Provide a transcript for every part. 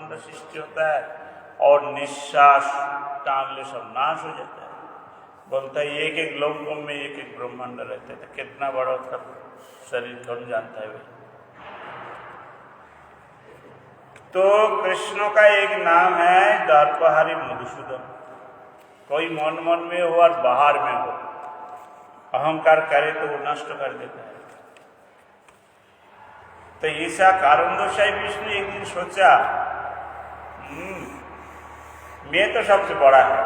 ब्रह्मांड सृष्टि होता है और निश्वास टांगले सब नाश हो जाता है। बोलता है एक एक लोकों में एक एक ब्रह्मांड रहते थे, कितना बड़ा उसका शरीर कौन जानता है भाई। तो कृष्ण का एक नाम है द्वारपाहारी मधुसूदन। कोई मन मन में हो और बाहर में हो, अहंकार करे तो वो नष्ट कर देता है। तो ऐसा कारंदोषाई विष्णु एक दिन सोचा मैं तो सबसे बड़ा है,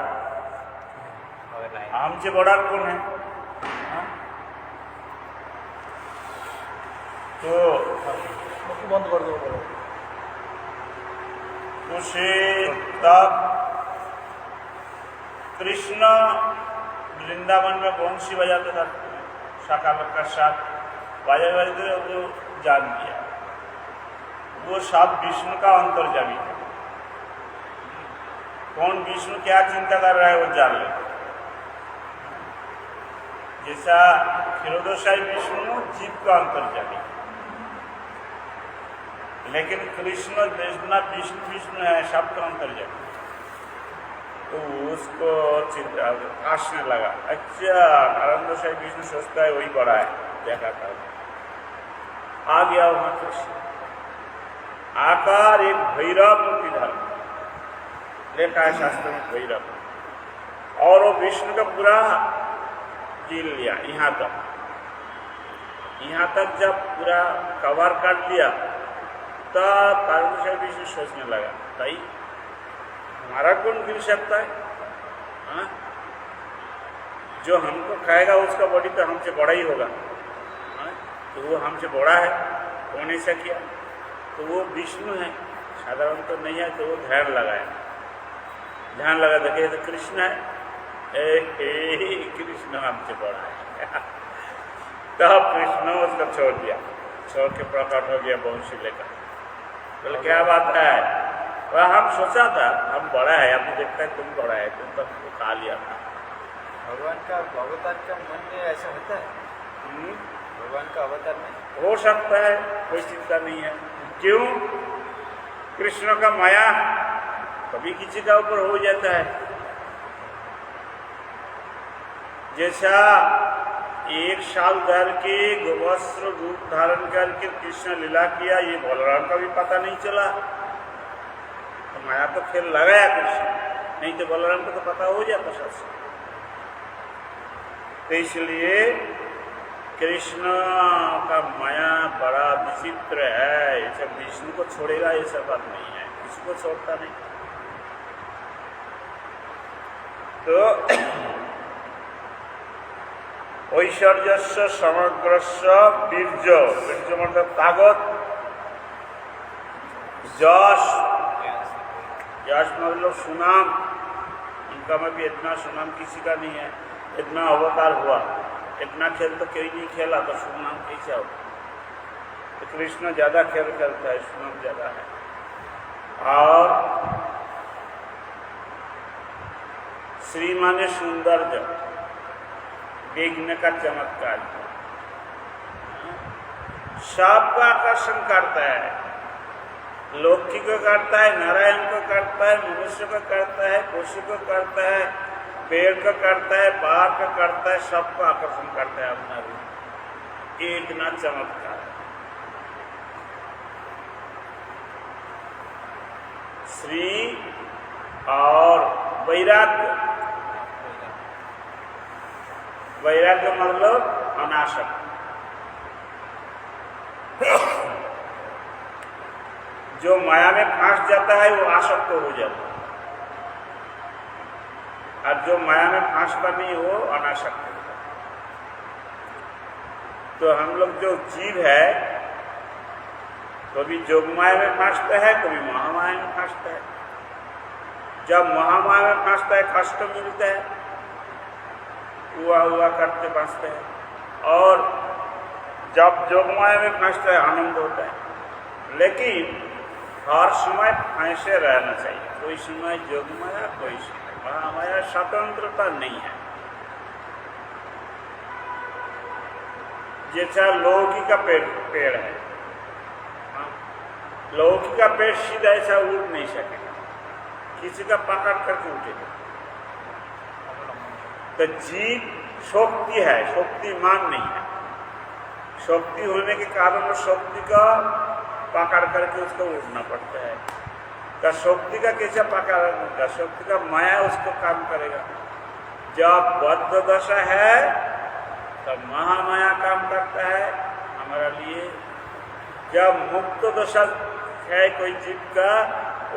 हमसे बड़ा कौन है। तो बंद कर दो। उसे तब कृष्ण वृंदावन में बंसी बजाते था, शाकालक का साथ बजाते बजाते वो जान लिया वो सब विष्णु का अंतर्जामी है। कौन विष्णु क्या चिंता कर रहा है वो जान ले। जैसा क्षीरोदशाई विष्णु जीव का अंतर्जामी, लेकिन कृष्ण विष्णु है सबका अंतर्जामी। तो उसको चिंता आसने लगा, अच्छा कारंदोषाई विष्णु सोचता है वही बड़ा है, देखा था। आ गया वहां कृष्ण आकार एक भैरव मूर्ति धारण, देखा है शास्त्र में भैरव, और वो विष्णु का पूरा कील लिया यहाँ तक जब पूरा कवर कर लिया तब कारंदोषाई विष्णु सोचने लगा भाई हमारा कौन गिर सकता है। हाँ? जो हमको खाएगा उसका बॉडी तो हमसे बड़ा ही होगा। हाँ? तो वो हमसे बड़ा है, कौन ऐसा किया। तो वो विष्णु है, साधारण तो नहीं है। तो वो ध्यान लगा देखे तो कृष्ण है, कृष्ण हमसे बड़ा है। तब कृष्ण उसको छोड़ दिया, छोड़ के प्रकट हो गया बंशी लेकर। बोले क्या बात है, वह हम सोचा था हम बड़ा है, अभी देखता है तुम बड़ा है, तुम तक तो खा लिया था। भगवान का अवतार का मन में ऐसा होता है। भगवान का अवतार में हो सकता है, कोई चिंता नहीं है। क्यों? कृष्ण का माया कभी किसी का ऊपर हो जाता है। जैसा एक साल धर के गोवस्त्र रूप धारण करके कृष्ण लीला किया, ये बलराम का भी पता नहीं चला। तो माया तो खेल लगाया कृष्ण, नहीं तो बलराम को तो पता हो जाता सबसे। तो इसलिए कृष्ण का माया बड़ा विचित्र है, ऐसा विष्णु को छोड़ेगा ऐसा बात नहीं है, किसी को छोड़ता नहीं। तो ऐश्वर्यस्य समग्रस्य वीर्य, वीर्य मतलब ताकत, यश मतलब सुनाम, इनका में भी इतना सुनाम किसी का नहीं है। इतना अवतार हुआ, इतना खेल तो कोई नहीं खेला, तो सुनाम कैसे हो। तो कृष्ण ज्यादा खेल खेलता है, सुनाम ज्यादा है। और श्री माने सुंदर, देखने का चमत्कार, सबका आकर्षण करता है। लौकिक को करता है, नारायण को करता है, मनुष्य को करता है, पशु को करता है, पेड़ को करता है, बाघ को करता है, सबको आकर्षण करता है अपना रूप। एक ना चमत्कार। श्री और वैराग्य, वैराग्य मतलब अनासक्त। जो माया में फंस जाता है वो आसक्त हो जाता है, और जो माया में फंसता नहीं वो अनासक्त होता है। तो हम लोग जो जीव है कभी जोगमाया में फंसता है, कभी महामाया में फंसता है। जब महामाया में फंसता है कष्ट मिलता है, हुआ करते फंसते हैं, और जब जोगमाया में फंसता है आनंद होता है। लेकिन हर समय फंसे रहना चाहिए, कोई समय जोगमाया, कोई समय महामाया, स्वतंत्रता नहीं है। जैसा लौकी का पेड़ है, लौकी का पेड़ सीधा ऐसा उठ नहीं सकेगा, किसी का पकड़ करके उठेगा। तो जीव शक्ति है, शक्तिमान नहीं है। शक्ति होने के कारण उस शक्ति का पकड़ करके उसको उठना पड़ता है। का शक्ति का कैसे पकड़, शक्ति का माया उसको काम करेगा। जब बद्ध दशा है तब महामाया काम करता है हमारा लिए। जब मुक्त दशा है कोई जीव का,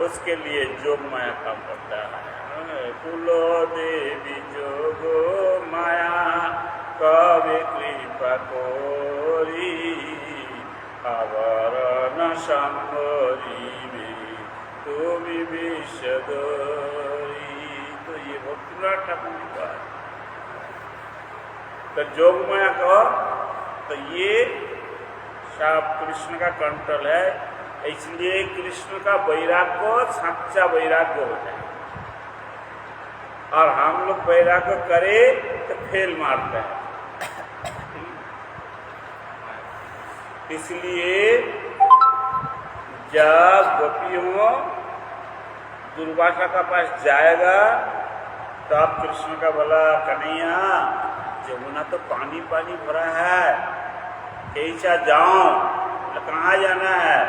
उसके लिए जोग माया काम करता है। कुलो देवी जोगो माया कवि कृपा कोरी आवरण संबरी तुमी विषदोरी। तो ये भक्तिनाथ ठाकुर की बात। तो जोग माया कहो तो ये सब कृष्ण का कंट्रोल है। इसलिए कृष्ण का वैराग्य सच्चा वैराग्य होता है, और हम लोग वैराग्य करें तो फेल मारते हैं। इसलिए जब गोपियों दुर्वासा का पास जाएगा तब कृष्ण का बोला, कन्हैया जमुना तो पानी पानी भरा है, कैसा जाऊं? कहाँ जाना है?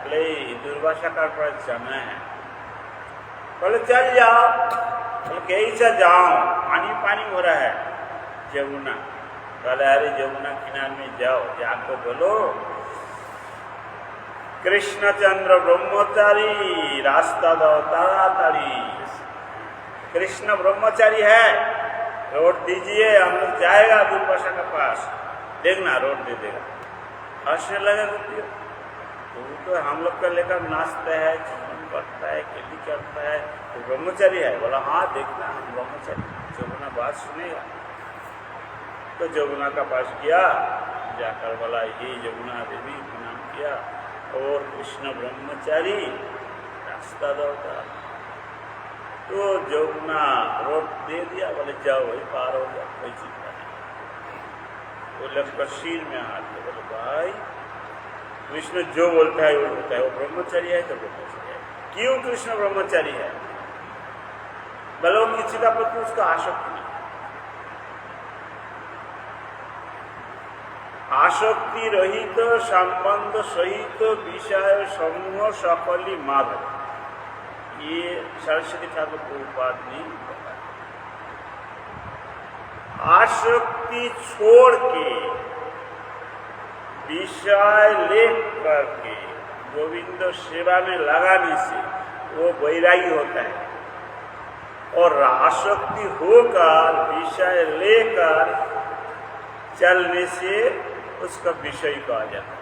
बोले दुर्वासा का पास जाना है। बोले चल जाओ। बोले कैसा जाऊं? पानी पानी हो रहा है जमुना। बोले अरे जमुना किनारे में जाओ, जाकर बोलो कृष्णचंद्र ब्रह्मचारी रास्ता दो ताड़ाताड़ी। कृष्ण ब्रह्मचारी है, रोड दीजिए, हम लोग जाएगा दुर्वासा के पास, देखना रोड दे देगा। हंसने लगे रुपये। तो हम लोग का लेकर नाचता है, चुन करता है, खेती करता है, तो ब्रह्मचारी है। बोला हाँ देखना हम ब्रह्मचारी। जमुना बात सुनेगा। तो जमुना का पास किया, जाकर बोला ये जमुना देवी प्रणाम किया, और कृष्ण ब्रह्मचारी रास्ता दौड़ता। तो जमुना रोड दे दिया। बोले जाओ वही पार हो गया, कोई चिंता नहीं। वो लक्ष्मण शील में हाथ दे। बोले भाई कृष्ण जो बोलता है वो होता है। वो ब्रह्मचारी है तो ब्रह्मचारी है। क्यों कृष्ण ब्रह्मचारी है? बोले वो किसी का प्रति उसका आसक्ति नहीं। आसक्ति रहित संबंध सहित विषय समूह सकली माधव। ये सरस्वती ठाकुर प्रभुपाद ने बताया। आसक्ति छोड़ के विषय लेख करके गोविंद सेवा में लगाने से वो वैरागी होता है, और आसक्ति होकर विषय लेकर चलने से उसका विषय कहा जाता है।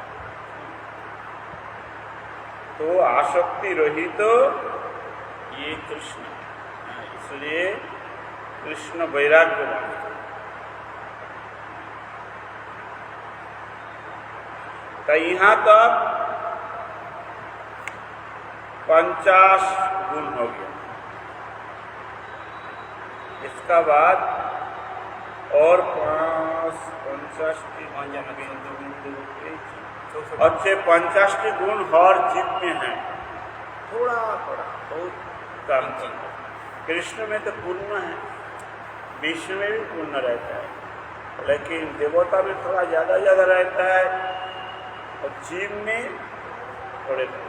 तो आसक्ति रहित तो ये कृष्ण, इसलिए कृष्ण वैराग्य मानते। तो यहाँ तक 50 गुण हो गया। इसका बाद और 50 अच्छे 50 गुण हर जीव में है, थोड़ा थोड़ा बहुत कम कम। कृष्ण में तो पूर्ण है, विष्णु में भी पूर्ण रहता है, लेकिन देवता में थोड़ा ज़्यादा रहता है, और जीव में थोड़े थोड़े।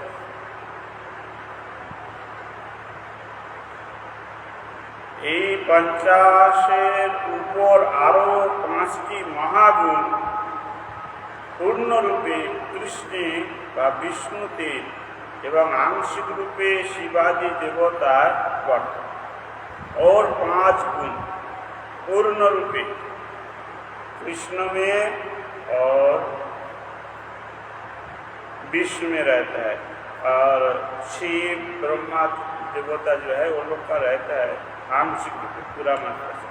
এই 50-এর উপর আরো 5টি মহাগুণ পূর্ণরূপে কৃষ্ণে বা বিষ্ণুতে এবং আংশিক रूपे शिवादि देवता वर्तन, और 5 गुण पूर्ण रूपे कृष्ण में और विष्णु में रहता है, और शिव ब्रह्मा देवता जो है वो लोग का रहता है आंशिक रूप में पूरा मात्रा से।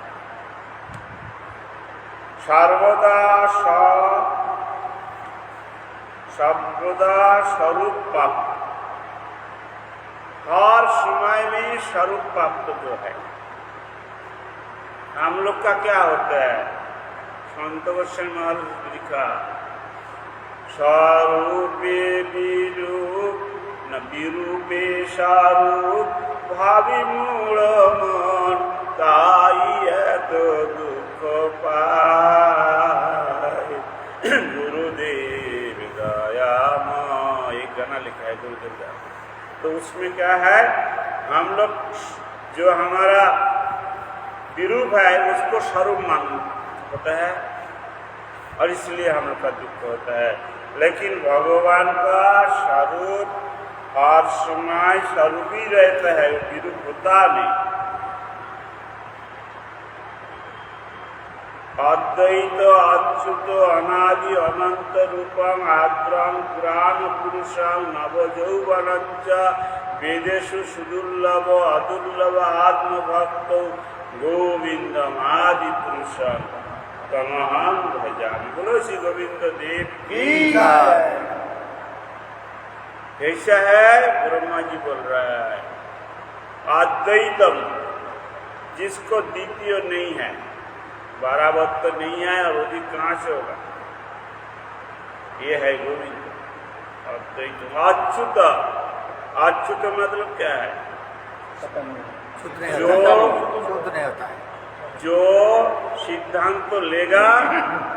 सर्वदा स्वरूप प्राप्त, हर समय में स्वरूप प्राप्त जो है। हम लोग का क्या होता है? संत गोस्वामी महाराज लिखा स्वरूपे विरूप न বিরূপে সারূপ ভাবি মূল মন তাই এত দুঃখ পায় गुरुदेव दयामय। एक गाना लिखा है गुरुदेव दया। तो उसमें क्या है, हम लोग जो हमारा विरूप है उसको स्वरूप मान होता है और इसलिए हम लोग का दुख होता है। लेकिन भगवान का स्वरूप हर समय स्वरूप ही रहता है, वो विरूप होता नहीं। अद्वैत अच्युत अनादि अनंत रूपम आद्रम पुराण पुरुषम नवजौवनञ्च वेदेषु सुदुर्लभ अदुर्लभ आत्मभक्त गोविंदम आदि पुरुषम तमहं भजामि। बोलो श्री गोविंद देव की जय। ऐसा है ब्रह्मा जी बोल रहा है, अद्वैतम जिसको द्वितीय नहीं है, बारावत तो नहीं है और अधिक कहाँ से होगा, ये है गोविंद। अद्वैत अच्युत, अच्युत मतलब क्या है, जो सिद्धांत तो लेगा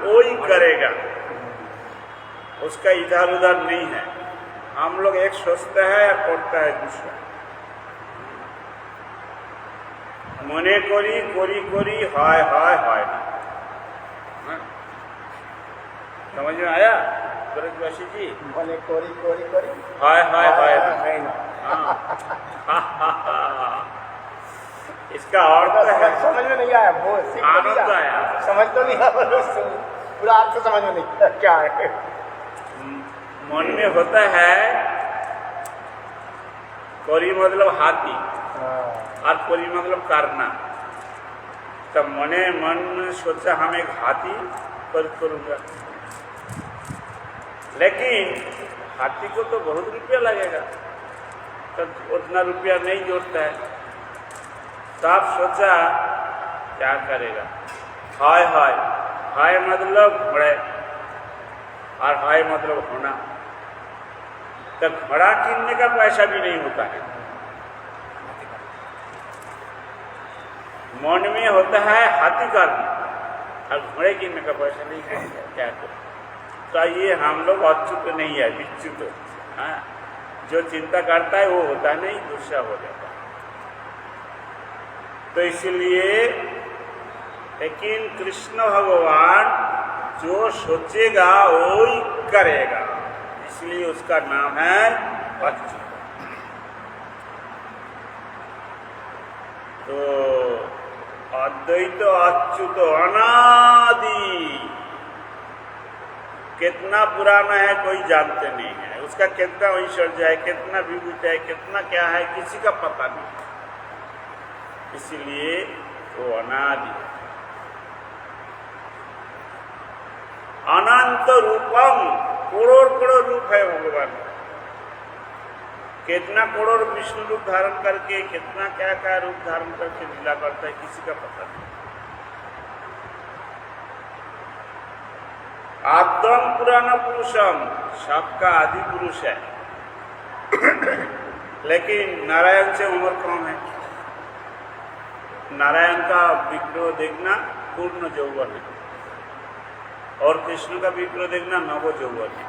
वो ही करेगा, उसका इधर उधर नहीं है। हम लोग एक सोचता है या करता है दूसरा। मने करी करी करी हाय हाय हाय ना, समझ में आया ब्रजवासी जी? मने करी करी करी हाय हाय हाय ना। इसका अर्थ है, समझ में नहीं आया, वो आनंद आया, समझ तो नहीं आया, पूरा अर्थ समझ में नहीं क्या है। मन में होता है करी मतलब हाथी और करी मतलब करना। तब मन सोचा हम एक हाथी पर करूंगा, लेकिन हाथी को तो बहुत रुपया लगेगा, तब उतना रुपया नहीं जोड़ता है। तब सोचा क्या करेगा, हाय हाय, हाय मतलब घोड़े और हाय मतलब होना। तब घोड़ा किनने का पैसा भी नहीं होता है। मन में होता है हाथी करना और घोड़े किनने का पैसा नहीं है, क्या करें। तो ये हम लोग अच्युत नहीं है, विच्युत। हाँ, जो चिंता करता है वो होता नहीं, दूसरा हो जाता है। तो इसलिए लेकिन कृष्ण भगवान जो सोचेगा वो ही करेगा, इसलिए उसका नाम है अच्युत। तो अद्वैत अच्युत अनादि कितना पुराना है कोई जानते नहीं है, उसका कितना ऐश्वर्य है, कितना विभूति है, कितना क्या है, किसी का पता नहीं। इसलिए वो अनादि। अनंत रूपम, करोड़ करोड़ रूप है भगवान। कितना करोड़ विष्णु रूप धारण करके, कितना क्या क्या रूप धारण करके लीला करता है, किसी का पता नहीं। आद्यम पुराना पुरुषम, सबका आदि पुरुष है। लेकिन नारायण से उम्र कम है। नारायण का विग्रह देखना पूर्ण यौवन है और कृष्ण का विग्रह देखना नव यौवन है,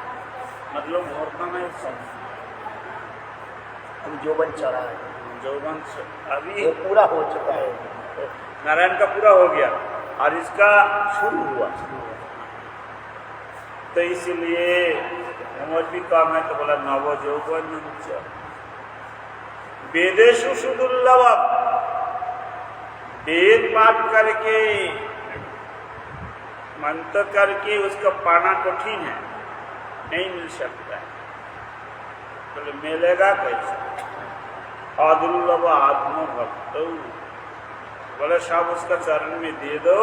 मतलब उम्र कम है। अभी यौवन चढ़ा है, यौवन अभी पूरा हो चुका है। नारायण का पूरा हो गया और इसका शुरू हुआ। तो इसलिए उम्र भी कम है, तो बोला नव यौवन। वेदेषु सुदुर्लभम, वेद पाठ करके मंत्र करके उसका पाना कठिन है, नहीं मिल सकता है। बोले मिलेगा कैसे? अदुर्लभ आत्मभक्त, बोले सब उसका चरण में दे दो।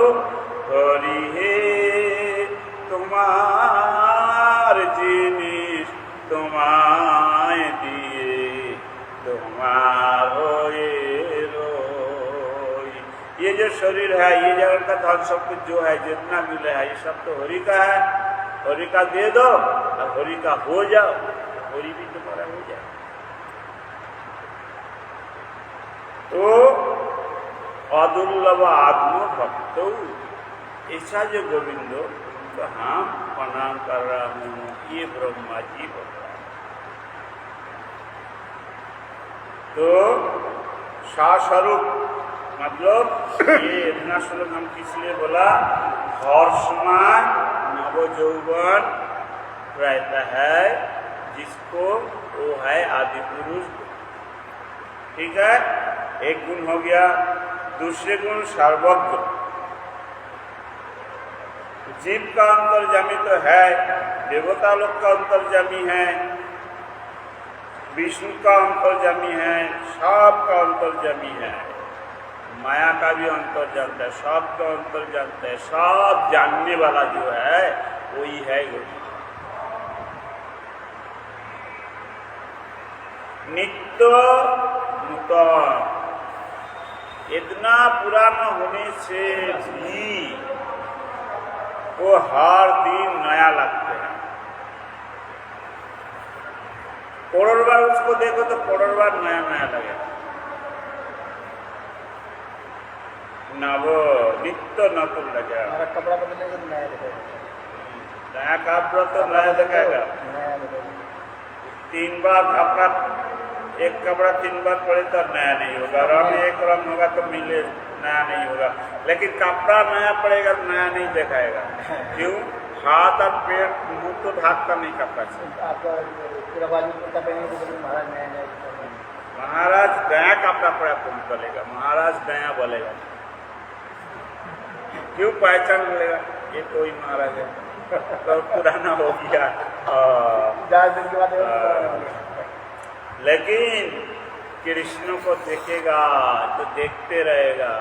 हरि हे तुम्हार जिनिस तुम्हारे दिए तुम्हारो ये जो शरीर है, ये जगत का धन सब कुछ जो है, जितना मिला है, ये सब तो हरि का है। हरि का दे दो और हरि का हो जाओ, हरि भी तुम्हारा हो जाए। अदुर्लभ आत्म भक्त, ऐसा जो गोविंद तो हम प्रणाम कर रहा हूँ, ये ब्रह्मा जी बोल रहा है। तो सास्वरूप मतलब ये इतना श्लोक हम किस लिए बोला, हर्षमान नवजौवन रहता है जिसको, वो है आदि पुरुष। ठीक है, एक गुण हो गया। दूसरे गुण सर्वज्ञ, जीव का अंतर्जामी तो है, देवता लोग का अंतर्जामी है, विष्णु का अंतर्जामी है, सब का अंतर्जामी है, माया का भी अंतर जानता है, सब का अंतर जानता है, सब जानने वाला जो है वही है गोविंद। नित्य नूतन, इतना पुराना होने से भी वो हर दिन नया लगते हैं। करोड़ बार उसको देखो तो करोड़ बार नया नया लगेगा। नव नित्य नতুन लगेगा। हमारा कपड़ा बदलेगा तो नया दिखेगा, नया कपड़ा तो नया दिखेगा। नया दिखेगा। 3 बार कपड़ा, एक कपड़ा 3 बार पड़े तो नया नहीं होगा, रंग एक रंग होगा तो मिले नया नहीं होगा, लेकिन कपड़ा नया पड़ेगा तो नया नहीं दिखाएगा। क्यों? हाथ और पेट मुंह तो ढाकता नहीं कपड़ा से। आपका पूरा बाजू कुर्ता पहनेंगे तो महाराज नया नया महाराज गया कपड़ा पड़ा तुम बोलेगा, महाराज गया बोलेगा, क्यों पहचान लेगा ये कोई महाराज है तो पुराना हो गया। 10 दिन के बाद लेकिन कृष्ण को देखेगा तो देखते रहेगा।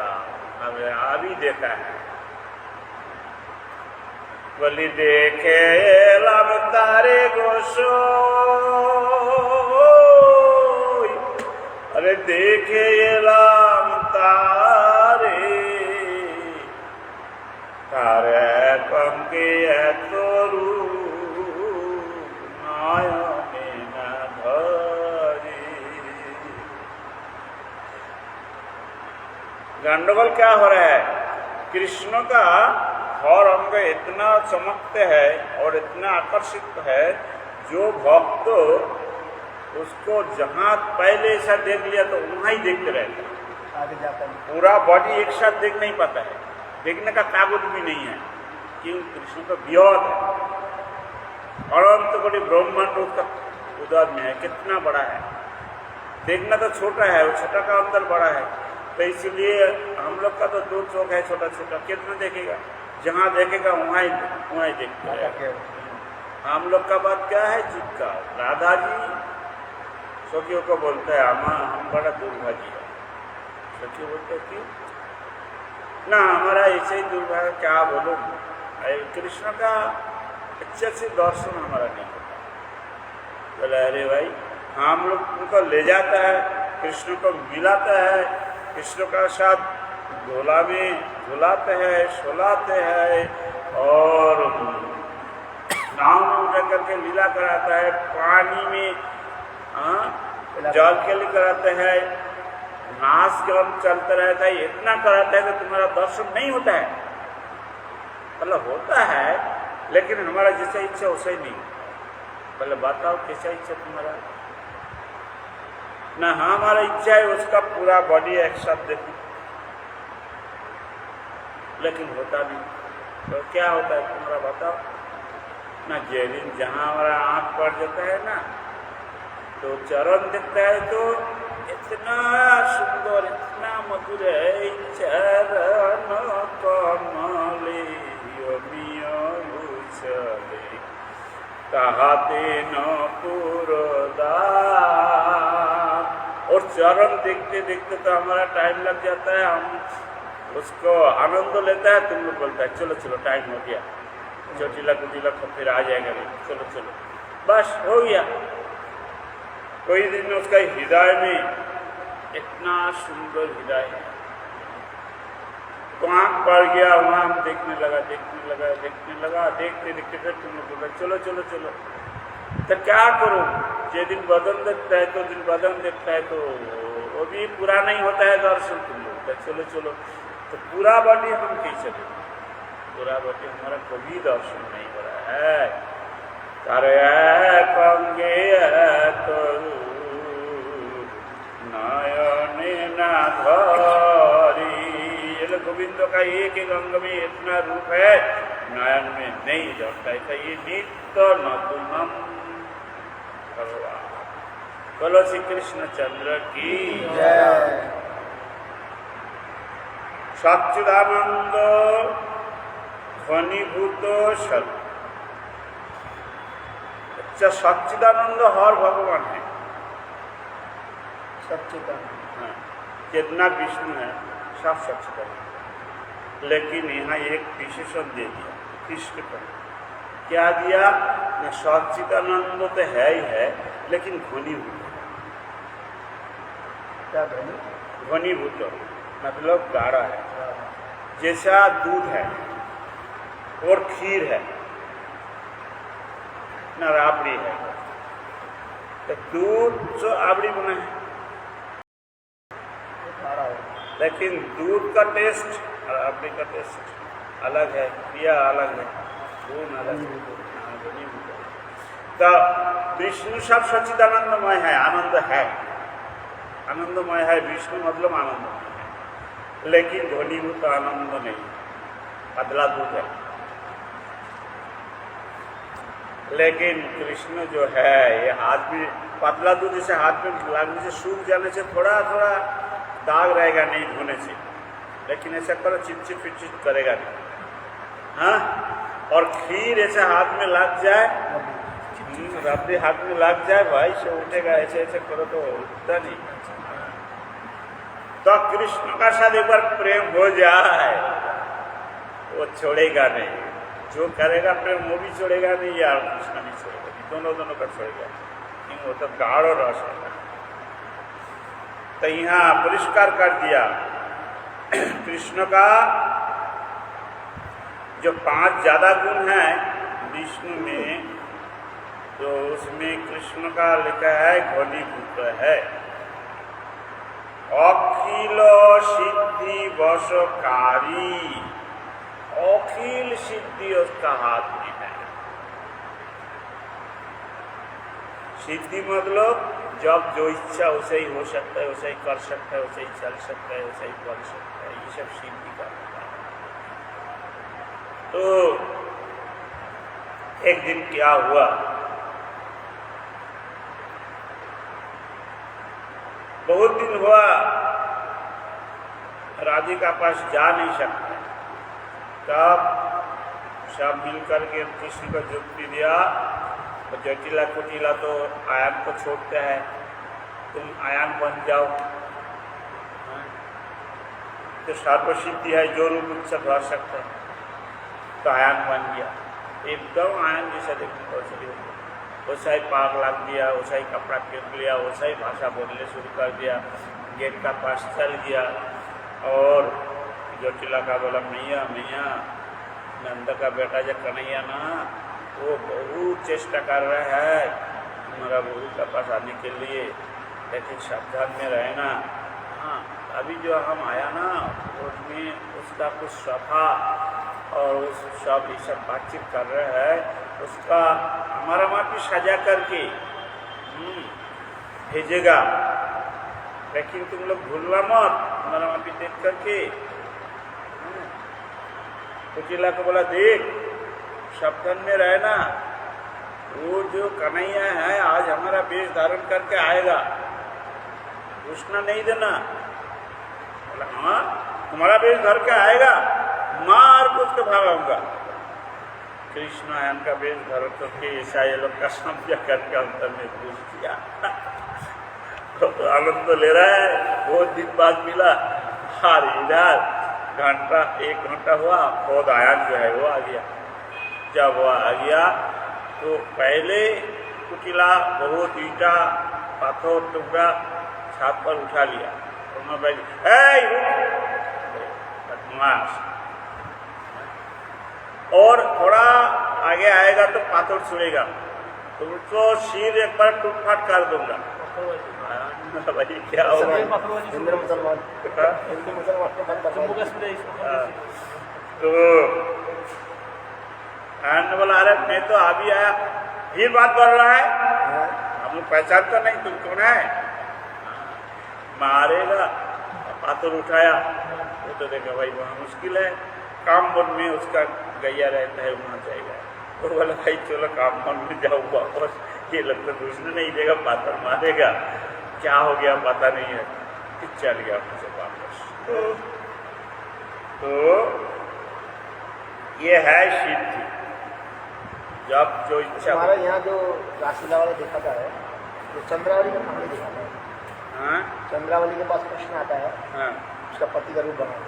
हमें अभी देखा है, बोली देखे लब तारे गोसो, अरे देखे लब तारे तारे पंके तोरू नयने न धरी। गंडगोल क्या हो रहा है? कृष्ण का हर अंग इतना चमकते हैं और इतना आकर्षित है, जो भक्त उसको जहाँ पहले ऐसा देख लिया तो वहाँ ही देखते रहते हैं, आगे जाता है। पूरा बॉडी एक साथ देख नहीं पाता है, देखने का काबुल भी नहीं है। क्यों? कृष्ण का विरोध है। अनंत बड़ी ब्रह्मांड उसका उदर में है, कितना बड़ा है, देखना तो छोटा है, वो छोटा का अंदर बड़ा है। तो इसलिए हम लोग का तो 2 चौक है छोटा छोटा, कितना देखेगा? जहाँ देखेगा वहाँ ही देखते हैं। हम लोग का बात क्या है? जीव का। राधा जी सखियों को बोलते हैं हम बड़ा दुर्भागी है। सखी बोलते हैं क्यों? ना हमारा ऐसे ही दुर्भाग्य, क्या बोलो, कृष्ण का अच्छे से दर्शन हमारा नहीं होता। बोले अरे भाई, हम लोग उनको ले जाता है, कृष्ण को मिलाता है, कृष्ण का साथ झोला में झुलाते हैं, सुलाते हैं, और नाव में उठा करके लीला कराता है, पानी में जल के लिए कराते हैं, नाश क्रम चलता रहता है, इतना कराता है कि तुम्हारा दर्शन नहीं होता है। मतलब होता है, लेकिन हमारा जैसा इच्छा वैसा ही नहीं। पहले बताओ कैसा इच्छा तुम्हारा? ना हमारा इच्छा है उसका पूरा बॉडी एक साथ देखो, लेकिन होता नहीं। तो क्या होता है तुम्हारा बताओ ना? जेलिन जहाँ हमारा आँख पड़ जाता है ना, तो चरण दिखता है तो इतना सुंदर, इतना मधुर है, चरण कमले चले कहते न पुरदा। और चरण देखते देखते तो हमारा टाइम लग जाता है, हम उसको आनंद लेता है। तुम लोग बोलता है चलो चलो टाइम हो गया, चोटीला कुटीला फिर आ जाएगा, नहीं चलो चलो बस हो गया। कोई दिन उसका हृदय में इतना सुंदर हृदय है, तो आँख पड़ गया, वहाँ हम देखने लगा देखने लगा, देखते देखते फिर तुम लोग बोल चलो चलो चलो। तो क्या करो? जो दिन बदन देखता है तो दिन बदन देखता है तो वो भी पूरा नहीं होता है दर्शन। तुम लोग चलो चलो, तो पूरा बॉडी हम कैसे दें? पूरा बॉडी हमारा कभी दर्शन नहीं हो रहा है। तारे कंगे तरु नयने ना धरी। गोविंद का एक एक अंग में इतना रूप है, नयन में नहीं झलकता। ऐसा ये नित्य नतुनम भगवान। बोलो श्री कृष्ण चंद्र की जय। सच्चिदानंद घनीभूत सत। अच्छा, सच्चिदानंद हर भगवान है, सच्चिदानंद। हाँ, जितना विष्णु है सब सच्चिदानंद। लेकिन यहाँ एक विशेषण दे दिया कृष्ण को। क्या दिया? सच्चिदानंद तो है ही है, लेकिन घनीभूत। क्या बनी? घनीभूत मतलब गाढ़ा है, जैसा दूध है और खीर है ना, राबड़ी है। तो दूध तो आबड़ी बना है, लेकिन दूध का टेस्ट और राबड़ी का टेस्ट अलग है, क्रिया अलग है, गुण अलग है। तो विष्णु सब सच्चिदानंदमय है, आनंद है, आनंदमय है। विष्णु मतलब आनंदमय है, लेकिन घनीभूत आनंद नहीं, पतला दूध है। लेकिन कृष्ण जो है ये हाथ में पतला दूध जैसे हाथ में लगने से, सूख जाने से थोड़ा थोड़ा दाग रहेगा नहीं धोने से, लेकिन ऐसा करो चिपचिप चिपचिप करेगा नहीं। हाँ, और खीर ऐसे हाथ में लग जाए, राबड़ी हाथ में लग जाए, भाई से उठेगा। ऐसे ऐसे करो तो उठता नहीं। तो कृष्ण का साथ एक बार प्रेम हो जाए वो छोड़ेगा नहीं। जो करेगा प्रेम वो भी छोड़ेगा नहीं, यार कृष्ण भी छोड़ेगा, दोनों का छोड़ेगा। क्यों? वो तो गाढ़ो रस है। तो यहाँ परिष्कार कर दिया कृष्ण का जो 5 ज्यादा गुण है विष्णु में, तो उसमें कृष्ण का लिखा है घनीभूत है। अखिल सिद्धि वशकारी, अखिल सिद्धि उसका हाथ में है। सिद्धि मतलब जब जो इच्छा उसे ही हो सकता है, उसे ही कर सकता है, उसे ही चल सकता है, उसे ही बोल सकता है। ये सब सिद्धि का होता है। तो एक दिन क्या हुआ, बहुत दिन हुआ राधिका पास जा नहीं सकते, तब सब मिलकर के कृष्ण को युक्ति दिया। तो जटिला कुटिला तो आयान को छोड़ते हैं, तुम आयान बन जाओ। तो सर्वसिद्धि है, जो रूप उससे भर सकते हैं। तो आयान बन गया, एकदम आयन जैसा देखने को चली। वैसा ही पाग लग दिया, वैसा ही कपड़ा फेंक लिया, वैसा ही भाषा बोलने शुरू कर दिया। गेट का पास चल गया और जटिला का बोला, मैया मैया, नंद का बेटा जो कन्हैया ना, वो बहुत चेष्टा कर रहा है हमारा बहू का पास आने के लिए, लेकिन सावधान में रहना। हाँ, अभी जो हम आया ना, उसमें उसका कुछ सफा और उस सब ये सब बातचीत कर रहे हैं, उसका हमारा माफी सजा करके भेजेगा। लेकिन तुम लोग भूलना मत, हमारा माफी देख करके। कुटिला को बोला, देख सावधान में रहना, वो जो कन्हैया है आज हमारा वेश धारण करके आएगा, घुसना नहीं देना। बोला, हाँ तुम्हारा वेश धर के आएगा, मार को उसको भागाऊंगा। कृष्ण आयन का वेश धारण करके ऐसा ये लोग का समझा करके अंतर में घुस दिया। तो आनंद तो ले रहा है, बहुत दिन बाद मिला। हर इधर घंटा 1 घंटा हुआ, खुद आयन जो है वो आ गया। जब वो आ गया तो पहले कुटिला बहुत ईटा पत्थर टुकड़ा छात पर उठा लिया। तो मैं बैठ, और थोड़ा आगे आएगा तो पाथर छुड़ेगा, तो उसको सिर एक बार टूट फाट कर दूंगा। भाई क्या हो गया? हिंदू मुसलमान हाँ? हिंदू मुसलमान के बात जम्मू कर कश्मीर हाँ। तो आनंद बोला अरे मैं तो अभी आया, फिर बात कर रहा है, हम लोग पहचानता नहीं तुम कौन है। मारेगा, पाथर उठाया, वो तो देखा भाई वहाँ मुश्किल है, काम वन में उसका गैया रहता है, वहाँ जाएगा। और बोला भाई चलो काम वन में जाओ वापस, ये लगता दूसरे नहीं देगा, पाथर मारेगा, क्या हो गया पता नहीं है, फिर चल गया मुझे वापस। तो ये है सिद्धि, जब जो इच्छा हमारा यहाँ जो रासलीला वाला दिखाता है, जो चंद्रावली का कहानी दिखाता है, हाँ चंद्रावली के पास कृष्ण आता है, हाँ उसका पति का रूप बना है,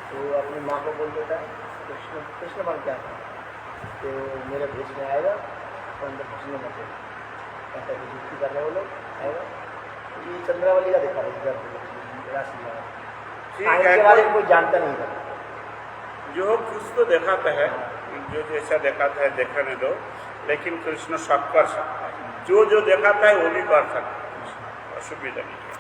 तो अपनी माँ को बोल देता है कृष्ण कृष्ण बन के आता है, तो मेरे भेज में आएगा तो अंदर घुसने मत ऐसा कि जुक्ति कर रहे वो लोग आएगा। तो ये चंद्रावली का दिखा रहा है रासलीला ठीक कहानी है। के बारे में कोई जानता नहीं था। जो कुछ तो दिखाता है, जो जैसा दिखाता है देखने दो, लेकिन कृष्ण सब कर सकता है, जो जो दिखाता है वो भी कर सकता है, असुविधा नहीं है।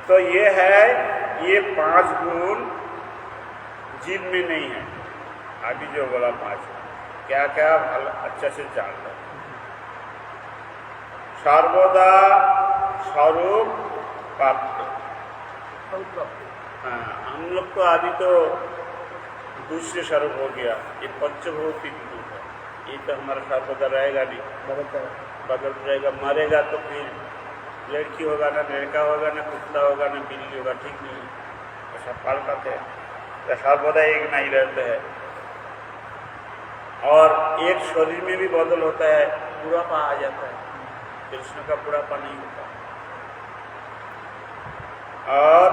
तो ये है, ये 5 गुण जीव में नहीं है। अभी जो बोला 5 क्या क्या अच्छे से जान लो। सर्वदा स्वरूप प्राप्त। हाँ, हम लोग तो अभी तो दूसरे स्वरूप हो गया, ये पंचभूतिक रूप है, ये तो हमारा सर्वदा रहेगा नहीं, बदलता है। बदल रहेगा। मरेगा तो फिर लड़की होगा ना लड़का होगा ना कुत्ता होगा ना बिल्ली होगा, ठीक नहीं है। ऐसा पाल पाते हैं, सर्वदा एक नहीं रहते हैं। और एक शरीर में भी बदल होता है, बुढ़ापा आ जाता है, कृष्ण का बुढ़ापा नहीं होता। और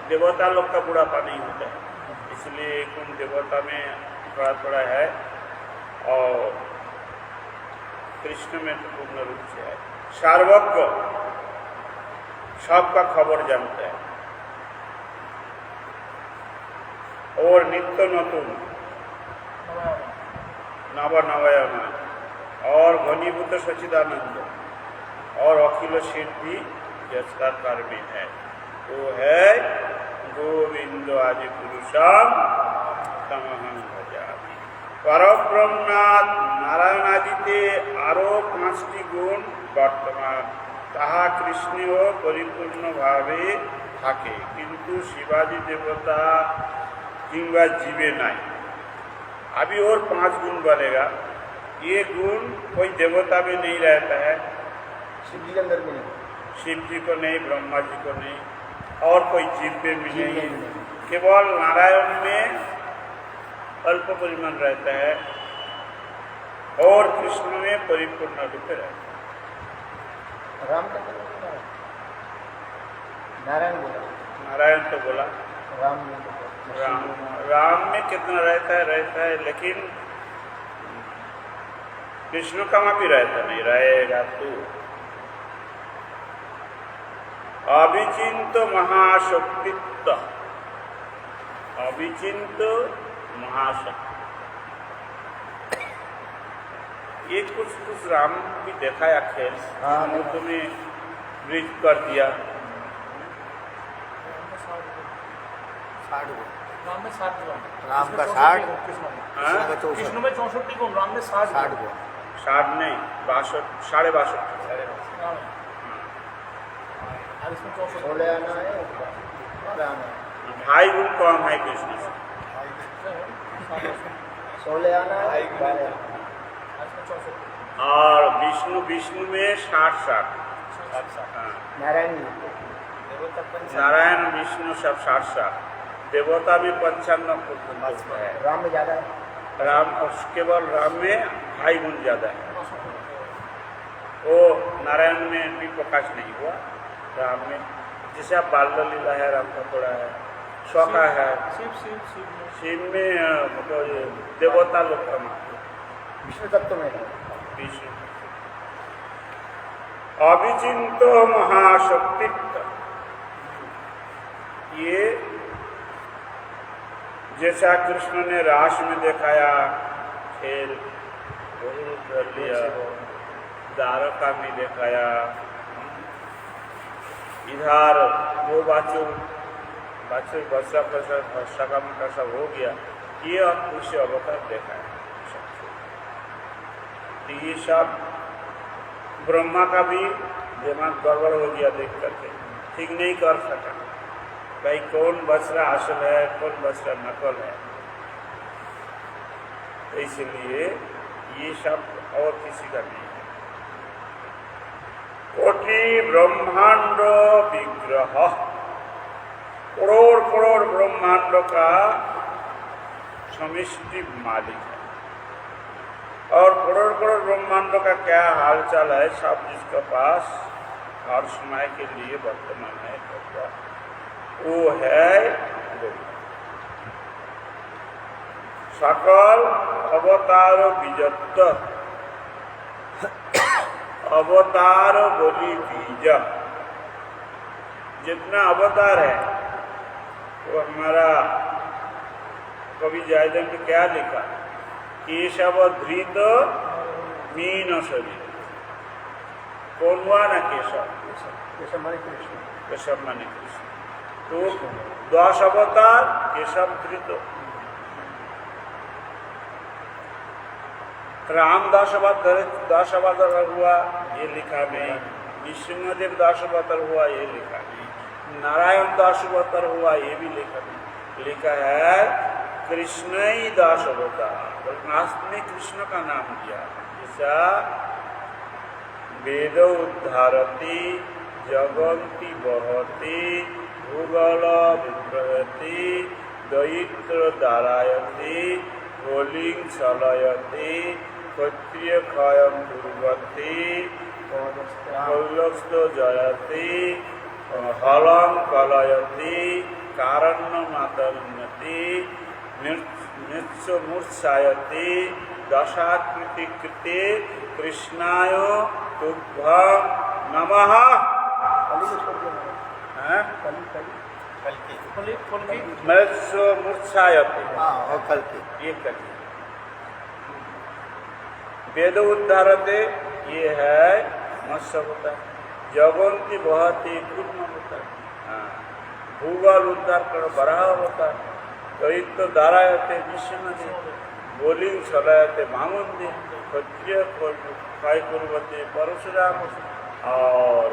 देवता लोग का बुढ़ापा नहीं होता है, इसलिए गुण देवता में थोड़ा थोड़ा है और कृष्ण में तो पूर्ण रूप से है। सार्वज्ञ, सबका खबर जानता है, और नित्य नतुन नव नवयन, और घनीभूत सच्चिदानंद, और अखिल सिद्धि जिसका कर्मी है, वो है गोविंद आदि पुरुषम तमहं भजामि। परब्रह्मनाथ नारायण आदिते आरो 5টি गुण बर्तमान, তাহা কৃষ্ণীয় পরিপূর্ণভাবে থাকে, কিন্তু শিবাजी देवता किंवा जीवे नहीं। अभी और 5 गुण बनेगा। ये गुण कोई देवता में नहीं रहता है, शिव जी के अंदर भी नहीं, शिव जी को नहीं, ब्रह्मा जी को नहीं, और कोई जीव में भी जीव में नहीं, भी नहीं। केवल नारायण में अल्प परिमाण रहता है और कृष्ण में परिपूर्ण रूप रहता है। राम का अंदर नहीं है। नारायण बोला, नारायण तो बोला, राम नहीं बोला। राम में कितना रहता है, लेकिन कृष्ण का वहाँ भी रहता नहीं, रहेगा तो। अभिचिंत महाशक्तित्व, अभिचिंत महाशक्ति, ये कुछ राम भी दिखाया खेल। हाँ, वो तुम्हें ब्रिज कर दिया, राम में 60 गुण, राम का कृष्ण 60, गुण, कृष्ण में। हाँ? कृष्ण में 64 गुण, राम में 60 60 गुण। गुण। 60 नहीं 62, 62.5। राम में। और इसमें 64 गुण। 16 आना है, 12 आना है। 2.5 गुण कम है कृष्ण से। 16 आना है, 12 आना है। और विष्णु में 60। हाँ। नारायण जी नारायण विष्णु सब 60। देवता में 95% है। राम में ज़्यादा है। राम, केवल राम में 2.5 गुण ज्यादा है। वो नारायण में भी प्रकाश नहीं हुआ, राम में जैसे आप बाल लीला है, राम का थोड़ा है, शौका है। शिव में मतलब देवता लोग का मात्र, विष्णु तत्व में है। विष्णु अभिचिंत महाशक्तित्व, ये जैसा कृष्ण ने रास में दिखाया खेल, वही कर लिया, द्वारका में दिखाया। इधर वो बाछुर वर्षा का मोटा सब हो गया, ये और कुछ अवतार देखा है। ये सब ब्रह्मा का भी दिमाग गड़बड़ हो गया देख करके, ठीक नहीं कर सका भाई कौन बछड़ा असल है कौन बछड़ा नकल है। तो इसलिए ये सब और किसी का नहीं है। कोटि ब्रह्मांड विग्रह, करोड़ करोड़ ब्रह्मांड का समष्टि मालिक है, और करोड़ करोड़ ब्रह्मांड का क्या हालचाल है सब जिसके पास हर समय के लिए वर्तमान है वो है सकल अवतार बीजत्व, अवतार बोली बीज, जितना अवतार है वो हमारा कवि जायदन में क्या लिखा, केशव धृत मीन शरीर। कौन हुआ ना केशव, केशव माने कृष्ण, केशव माने कृष्ण। तो 10 अवतार केशव धृत, राम 10 अवतार हुआ ये लिखा नहीं, नृसिंहदेव 10 अवतार हुआ ये लिखा नहीं, नारायण 10 अवतार हुआ ये भी लिखा नहीं, लिखा है कृष्ण ही 10 अवतार। ने कृष्ण का नाम दिया, जैसा वेद उद्धारती जगंती बहती भूगोल विभ्रहती दैत्र दारायती गोलिंग चलयती क्षत्रिय क्षयं कुर्वती कौलस्तो जयती हलं कलयती कारण्यमातन्नति मृत्युमूर्छायति दशाकृति कृते कृष्णाय तुभ्यं नमः। मृत्युमूर्छायति ये करिए। वेद उद्धारते ये है मत्स्य होता है, जगंती बहती कुर्म होता है, भूगोल उद्धार कर बराह होता है, दैत्य दारायते निश्चिमदे बोलिंग छलायते मामुंदी क्षत्रिय काय कुर्वते परशुराम और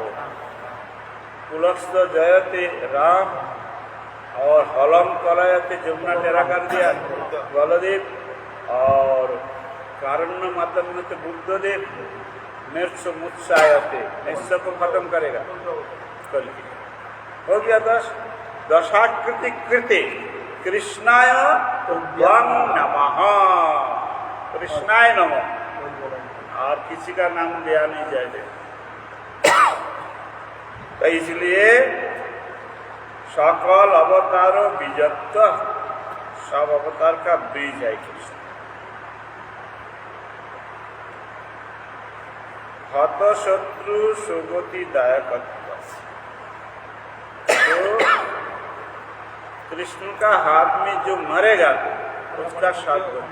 कुलस्थ जयते राम और हलम कलयते जमुना टेरा कर दिया बलदेव और कारण्य मातन्नते बुद्धदेव मृत्सु मुत्सायते निश्चय को खत्म करेगा कल की हो गया 10 दशाकृति कृते कृष्णाय तुभ्यं नमः, कृष्णाय नमः और किसी का नाम लिया नहीं जाए। तो इसलिए सकल अवतारों बीजत्व, सब अवतार का बीज है कृष्ण। हत शत्रु सुगति दायकत्व, तो कृष्ण का हाथ में जो मरेगा उसका शाश्वत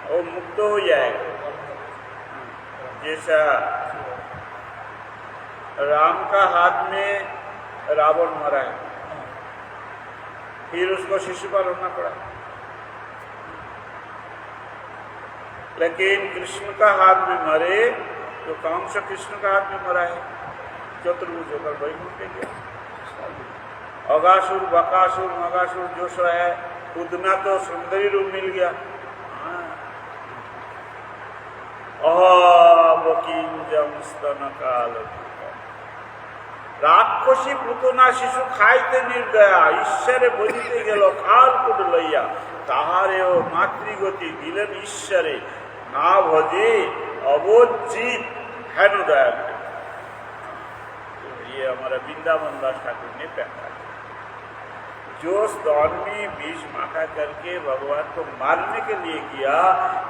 वो मुक्त हो जाएगा। जैसा राम का हाथ में रावण मरा है, फिर उसको शिशुपाल होना पड़ा, लेकिन कृष्ण का हाथ में मरे तो कौन सा कृष्ण का हाथ में मरा है, चतुर्भुज होकर वैकुंठ गया। अगासुर बकासुर मगासुर जो सो है उतना तो सुंदरी रूप मिल गया। स्तन काल राक्षसी पुतना शिशु खाइते निर्दया ईश्वरे बुझिते गेल काल कुट लइया ताहारे ओ मातृगति दिलेन ईश्वरे ना भजे अबोध जीव है न दया। ये हमारा वृंदावन दास ठाकुर ने पहना, जो आदमी बीज माखा करके भगवान को मारने के लिए किया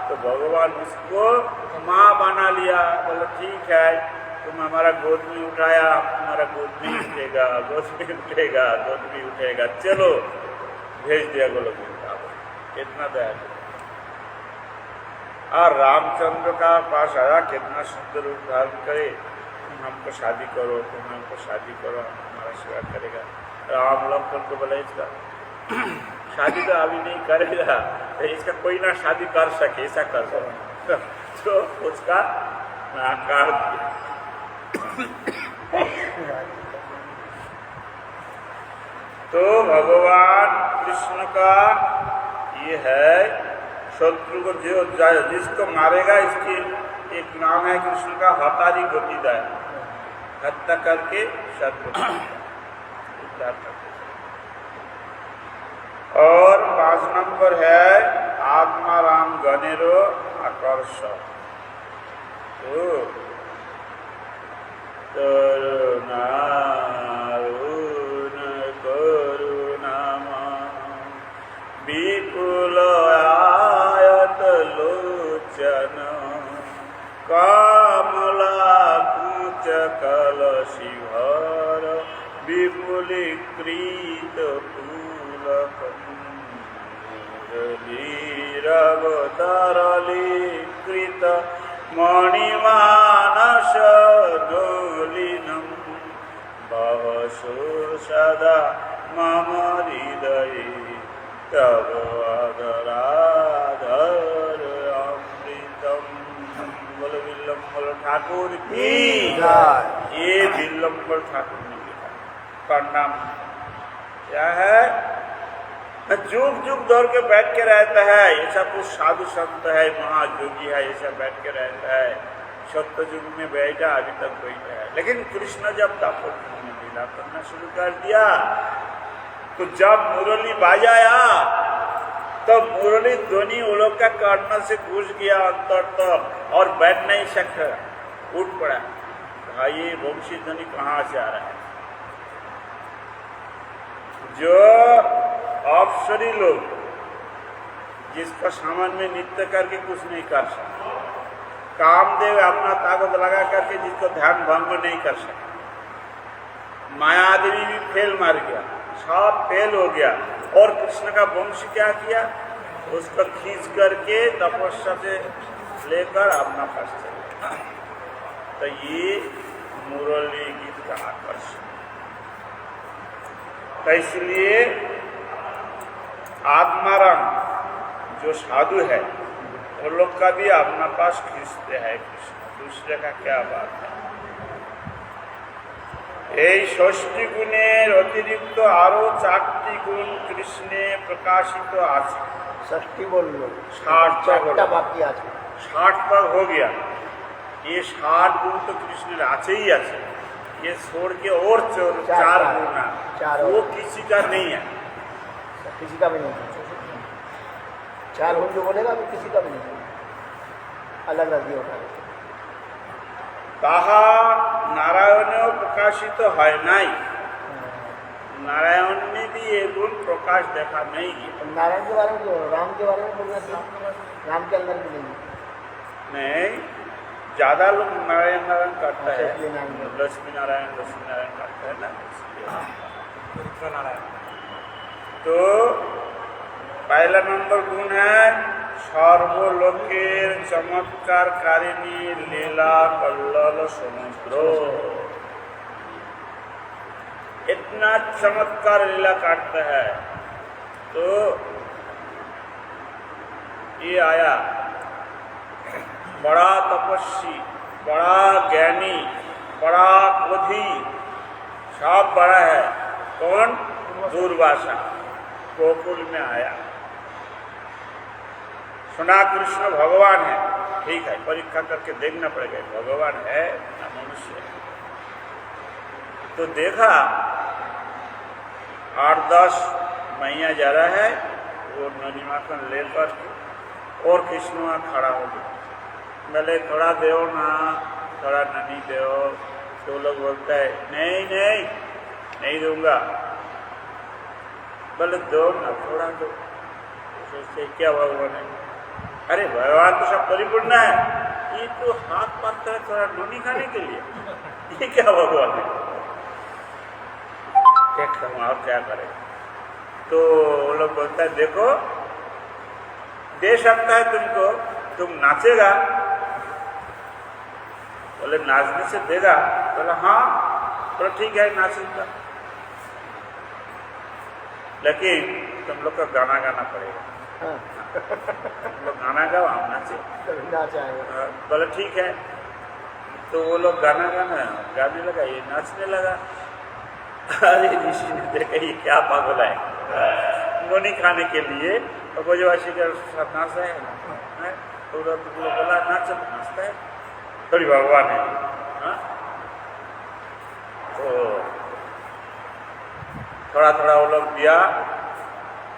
तो भगवान उसको माँ बना लिया। बोला ठीक है तुम हमारा गोद में उठाया, हमारा गोद में उठेगा, गोद में उठेगा, गोद में उठेगा, चलो भेज दिया गोलोक वृंदावन। इतना दया। और रामचंद्र का पास आया, कितना सुंदर रूप धारण करे, तुम हमको शादी करो, तुम हमको शादी करो, हम हमारा सेवा करेगा। राम लक्ष्मण को बोला इसका शादी तो अभी नहीं करेगा, तो इसका कोई ना शादी कर सके, ऐसा कर दो। तो उसका नाकार दिया। तो भगवान कृष्ण का ये है, शत्रु को जो जिसको मारेगा, इसकी एक नाम है कृष्ण का हतारी गतिदाय, हत्या करके शत्रु उद्धार करते। और 5 नंबर है आत्मा राम गणेरो आकर्ष। विपुल आयत लोचन कामला कुच कलशी भर विपुलीकृत फूलक मुरलीरवतरलीकृत मणिमानस डोलिनं बहसो सदा मम हृदये तव आदराधर अमृतम। बोलो विल्लम्बर ठाकुर की जय। ये विल्लम्बर ठाकुर ने लिखा प्रणाम। क्या है? जुग जुग दौड़ के बैठ के रहता है, ऐसा कुछ साधु संत है, महायोगी है, ऐसा बैठ के रहता है। सत्य युग में बैठा, अभी तक बैठा है। लेकिन कृष्ण जब दापोर में लीला करना शुरू कर दिया, तो जब मुरली बाजाया तो मुरली ध्वनि वो लोग का काटना से घुस गया अंतर तक, और बैठ नहीं सकता, उठ पड़ा। भाई ये वंशी ध्वनि कहाँ से आ रहा है? जो अप्सरी लोग जिसका सामान में नृत्य करके कुछ नहीं कर सकते, कामदेव अपना ताकत लगा करके जिसको ध्यान भंग नहीं कर सकते, मायादेवी भी फेल मार गया, सब फेल हो गया। और कृष्ण का वंश क्या किया? उसको खींच करके तपस्या से लेकर अपना पास चले। तो ये मुरली गीत का आकर्षण। तो इसलिए आत्माराम जो साधु है वो लोग का भी अपना पास खींचते हैं कृष्ण, दूसरे का क्या बात है। এই ৬০ গুণের অতিরিক্ত আরো 4টি গুণ কৃষ্ণে প্রকাশিত আছে। 60 बोल लो, 60 बाकी आज 60 पर हो गया। ये 60 गुण तो कृष्ण आचे ही आचे, ये छोड़ के और 4 गुण है, वो किसी का नहीं है, किसी का भी नहीं। 4 गुण जो बोलेगा वो किसी का भी नहीं, अलग रख दिया उठा। তাহা नारायणেও प्रकाशित है नहीं, नारायण ने भी ये गुण प्रकाश देखा नहीं गया। नारायण के बारे में जो राम के बारे में बोलना चाहिए, राम के अंदर भी नहीं। ज्यादा लोग नारायण नारायण करता है, नहीं। लक्ष्मी नारायण करता है ना, तो पहला नंबर गुण है सर्वलोकेर चमत्कार कारिणी लीला कल्लल समुद्र। इतना चमत्कार लीला काटता है। तो ये आया बड़ा तपस्वी, बड़ा ज्ञानी, बड़ा क्रोधी, सब बड़ा है। कौन? दूर्वासा गोकुल में आया, सुना कृष्ण भगवान है, ठीक है, परीक्षा करके देखना पड़ेगा भगवान है ना मनुष्य है। तो देखा 8-10 मैया जा रहा है, वो ननिमाखन लेकर और कृष्ण वहाँ खड़ा हो गया। बोले थोड़ा दो ना, थोड़ा ननी दो। तो लोग बोलता है नहीं नहीं नहीं दूंगा। बोले दो ना, थोड़ा दो। सोचते क्या भगवान है? अरे भगवान तो सब परिपूर्ण है, ये तो हाथ पात्र है थोड़ा नोनी खाने के लिए, ये क्या भगवान है? देखता हूँ और क्या करें। तो वो लोग बोलता है देखो दे सकता है तुमको, तुम नाचेगा? बोले नाचने से देगा? बोला हाँ। बोला ठीक है नाचूंगा, लेकिन तुम लोग का गाना गाना पड़ेगा। हाँ, तुम लोग गाना गाओ, हम नाचे। तभी नाच आएगा। बोला ठीक है। तो वो लोग गाने लगा, ये नाचने लगा। अरे ऋषि ने देखा ये क्या पागल है, नोनी खाने के लिए और ब्रजवासी का साथ नाच रहे हैं। तो लोग बोला नाच नाचता है थोड़ी भगवान है। हाँ? तो थोड़ा थोड़ा वो लोग दिया,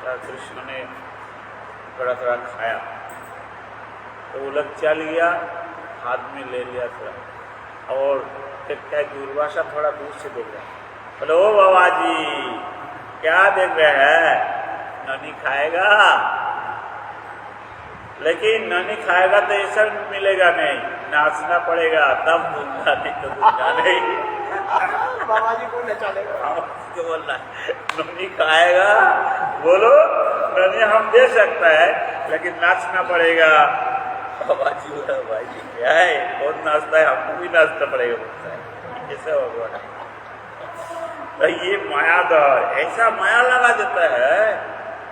कृष्ण ने थोड़ा थोड़ा खाया। तो वो लोग चल गया, हाथ में ले लिया थोड़ा, और क्या दुर्वासा थोड़ा दूर से देख रहा है। बोले ओ बाबा जी क्या देख रहे हैं, ननी खाएगा? लेकिन ननी खाएगा तो ऐसा मिलेगा नहीं, नाचना पड़ेगा तब दूंगा, नहीं तो दूंगा नहीं। बाबा जी को नचालेगा। क्या बोल रहा है, ननी खाएगा? बोलो ननी हम दे सकता है, लेकिन नाचना पड़ेगा। बाबा जी बोला भाई जी क्या है, कौन नाचता है, हमको भी नाचना पड़ेगा। बोलता है कैसे भगवान है? तो ये मायाधर ऐसा माया लगा देता है,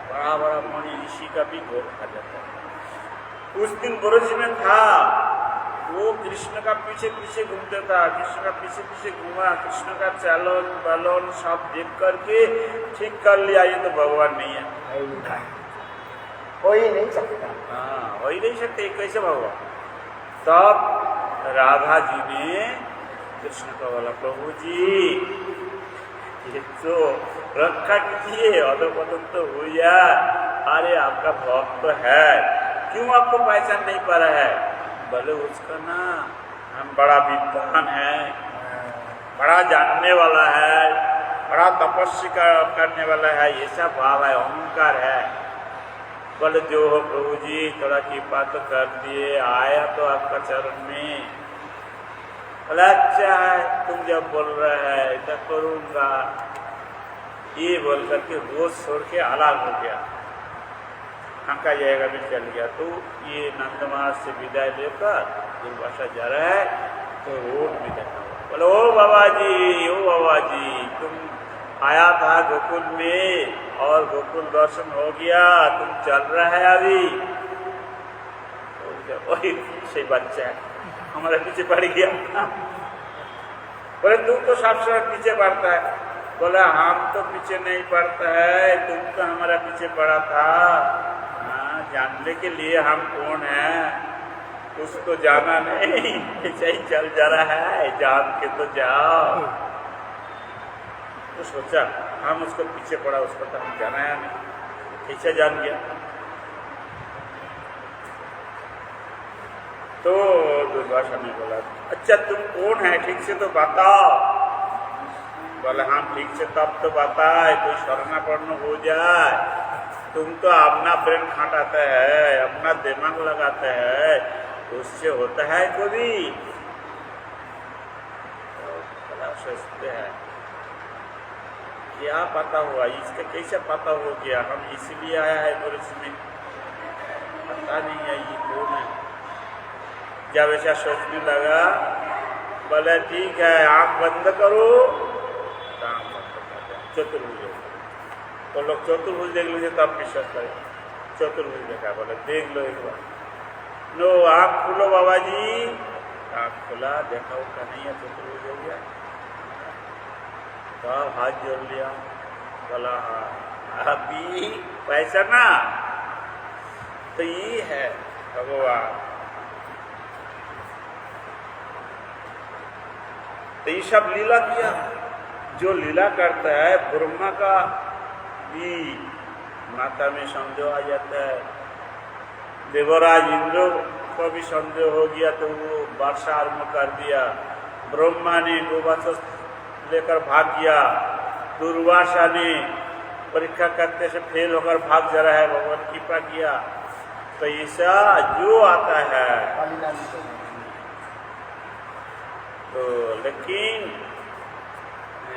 बड़ा बड़ा मुनि ऋषि का भी गोद खा जाता है। उस दिन ब्रज में था, वो कृष्ण का पीछे पीछे घूमता था, कृष्ण का पीछे पीछे घूमा, कृष्ण का चालन बलन सब देख करके ठीक कर लिया, ये तो भगवान नहीं है, हो ही नहीं सकता। हाँ हो ही नहीं सकते, कैसे भगवान? तब राधा जी ने कृष्ण को बोला प्रभु जी ये तो रक्षा कीजिए, अधोपतन तो हो जाए। अरे आपका भक्त तो है, क्यों आपको पहचान नहीं पा रहा है? बोले उसका ना हम बड़ा विद्वान है, बड़ा जानने वाला है, बड़ा तपस्या करने वाला है, ऐसा भाव है, अहंकार है। बोले जो हो प्रभु जी थोड़ा कृपा तो कर दिए, आया तो आपका चरण में। बोला अच्छा है, तुम जब बोल रहे हैं तब करूँगा। ये बोल करके रोज छोड़ के अलग हो गया, का जाएगा भी चल गया। तो ये नंदमार से विदाई लेकर दुर्वासा जा रहा है, तो रोड में देखा बोले ओ बाबा जी तुम आया था गोकुल में और गोकुल दर्शन हो गया, तुम चल रहा है अभी? तो वही से बच्चा है हमारे पीछे पड़ गया। बोले तुम तो सब पीछे पड़ता है। बोला हम तो पीछे नहीं पड़ता है, तुम तो हमारा पीछे पड़ा था। हाँ जानने के लिए हम कौन है उसको जाना नहीं, ऐसे ही चल जा रहा है, जान के तो जाओ। तो सोचा हम उसको पीछे पड़ा, उसको तो हम जाना है नहीं, कैसे जान गया? तो दुर्वासा ने बोला अच्छा तुम कौन है, ठीक से तो बताओ। बोले हम ठीक से तब तो बताए कोई शरणापन्न हो जाए, तुम तो अपना ब्रेन खटाते है, अपना दिमाग लगाते है, उससे होता है कभी? तो सोचते हैं क्या पता हुआ, इसका कैसे पता हो गया, हम इसलिए आया है ब्रज में, पता नहीं है ये कौन है। जब ऐसा सोचने लगा बोले ठीक है आँख बंद करो, काम बंद कर दे, चतुर्भुज। तो लोग चतुर्भुज देख लीजिए तब विश्वास करें। चतुर्भुज देखा, बोले देख लो एक बार। नो आँख खोलो बाबा जी, आँख खोला, देखा उसका नहीं है, चतुर्भुज हो गया। तो हाथ जोड़ लिया, बोला हाँ अभी पैसा ना, तो ये है भगवान। तो ये सब लीला किया, जो लीला करता है ब्रह्मा का भी माता में संदेह आ जाता है। देवराज इंद्र को भी संदेह हो गया तो वो वर्षा आरंभ कर दिया। ब्रह्मा ने गोवत्स लेकर भाग गया, दुर्वासा ने परीक्षा करते से फेल होकर भाग जा रहा है, भगवान कृपा किया। तो ऐसा जो आता है तो, लेकिन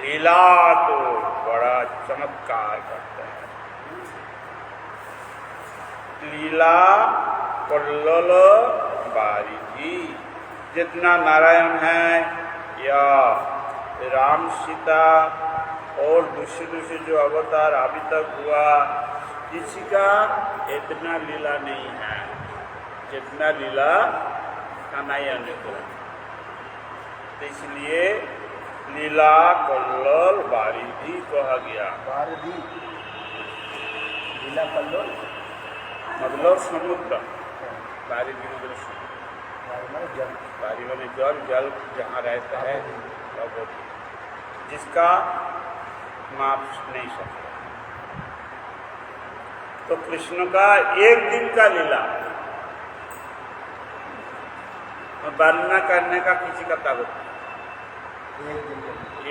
लीला तो बड़ा चमत्कार करता है। लीला कल्लोल बारिधि। जितना नारायण है या राम सीता और दूसरे जो अवतार अभी तक हुआ, किसी का इतना लीला नहीं है जितना लीला कन्हैया ने किया। तो इसलिए लीला कल्लोल बारिधि कहा गया। बारिधि लीला कल्लोल मतलब समुद्र, बारिधि मतलब समुद्र, जल, बारी वाले जल, जल जहाँ रहता है वो जिसका माप नहीं सकता। तो कृष्ण का एक दिन का लीला वर्णना करने का किसी का ताकत नहीं।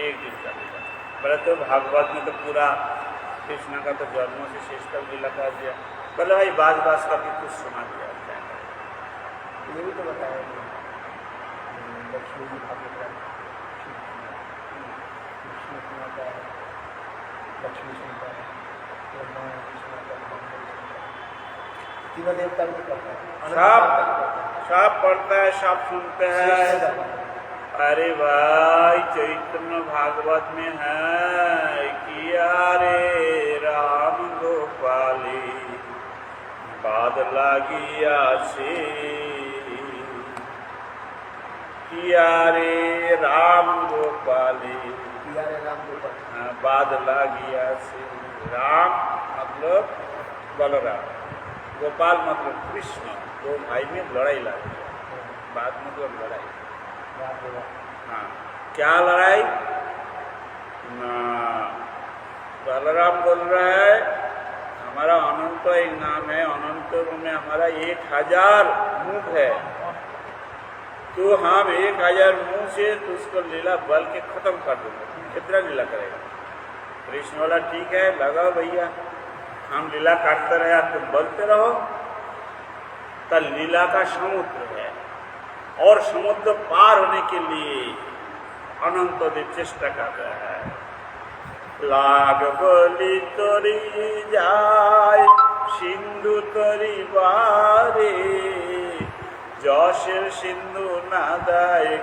एक दिन का लीला बोले तो भागवत में तो पूरा कृष्ण का तो जन्मों से शेष तक लीला कर दिया। बोले भाई बाज का भी कुछ सुना दिया। ये भी तो बताया लक्ष्मी जी भागवत कृष्ण सुनाता है, लक्ष्मी सुनता है, ब्रह्मा सुनाता है, तीनों देवता भी करता है, सब पढ़ता है, सब सुनते हैं। अरे भाई चैतन्य भागवत में है किया रे राम गोपाली बाद लागिया से, किया रे राम गोपाली बाद लागिया से। राम मतलब बलराम, गोपाल मतलब कृष्ण, दो भाई में लड़ाई लगी। बाद मतलब लड़ाई, हाँ क्या लड़ाई ना, बलराम बोल रहा है हमारा अनंत एक नाम है, अनंत में हमारा 1000 मुख है, तो हम 1000 मुंह से तो उसको लीला बल के खत्म कर दूंगा। कितना लीला करेगा? कृष्ण वाला ठीक है, लगाओ भैया, हम लीला करते रहे, तुम बोलते रहो। तो लीला का समुद्र है और समुद्र पार होने के लिए अनंत देव चेष्टा कर रहा है। लाग बलि तोरी जाय सिंधु तोरी बारे, যশের সিন্ধু না দেয়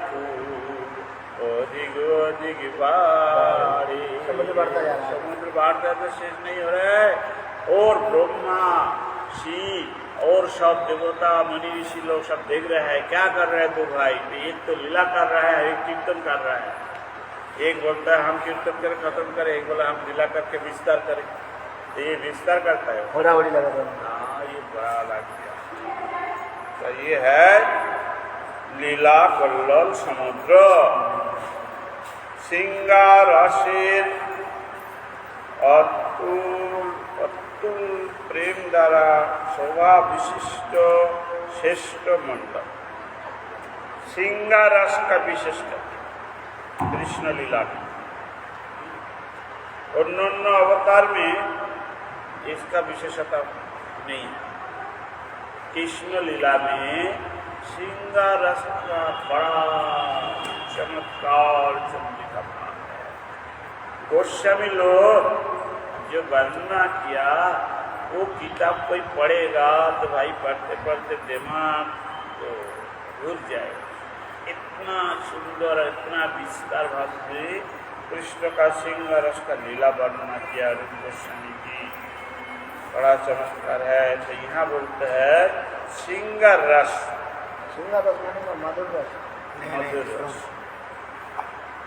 अधिक अधिक बारी। समुद्र बाढ़ता तो शेष नहीं हो रहा है। और ब्रह्मा शिव और सब देवता मुनि ऋषि लोग सब देख रहे हैं क्या कर रहे हैं दो भाई। एक तो लीला कर रहा है, एक कीर्तन कर रहा है। एक बोलता है हम कीर्तन करें खत्म करें, एक बोला हम लीला करके विस्तार करें। तो ये विस्तार करता है, होड़ी लगा। हाँ ये बड़ा लग गया। तो ये है लीला कल्लोल समुद्र। सिंगारसेर अतुल अतुल प्रेम द्वारा शोभा विशिष्ट श्रेष्ठ मंडल। सिंगारस का विशिष्ट कृष्ण लीला में, अन्य अवतार में इसका विशेषता नहीं है। कृष्ण लीला में सिंगार रस का बड़ा चमत्कार चंद्रिका भाग है। गोस्वामी लोग जो वर्णना किया वो किताब कोई पढ़ेगा तो भाई पढ़ते पढ़ते दिमाग तो भूल जाएगा। इतना सुंदर इतना विस्तार भाव से कृष्ण का सिंगार रस का लीला वर्णना किया रूप गोस्वामी की, बड़ा चमत्कार है। तो यहाँ बोलते हैं सिंगार रस। सिंगार रस माने मधुर रस। मधुर रस,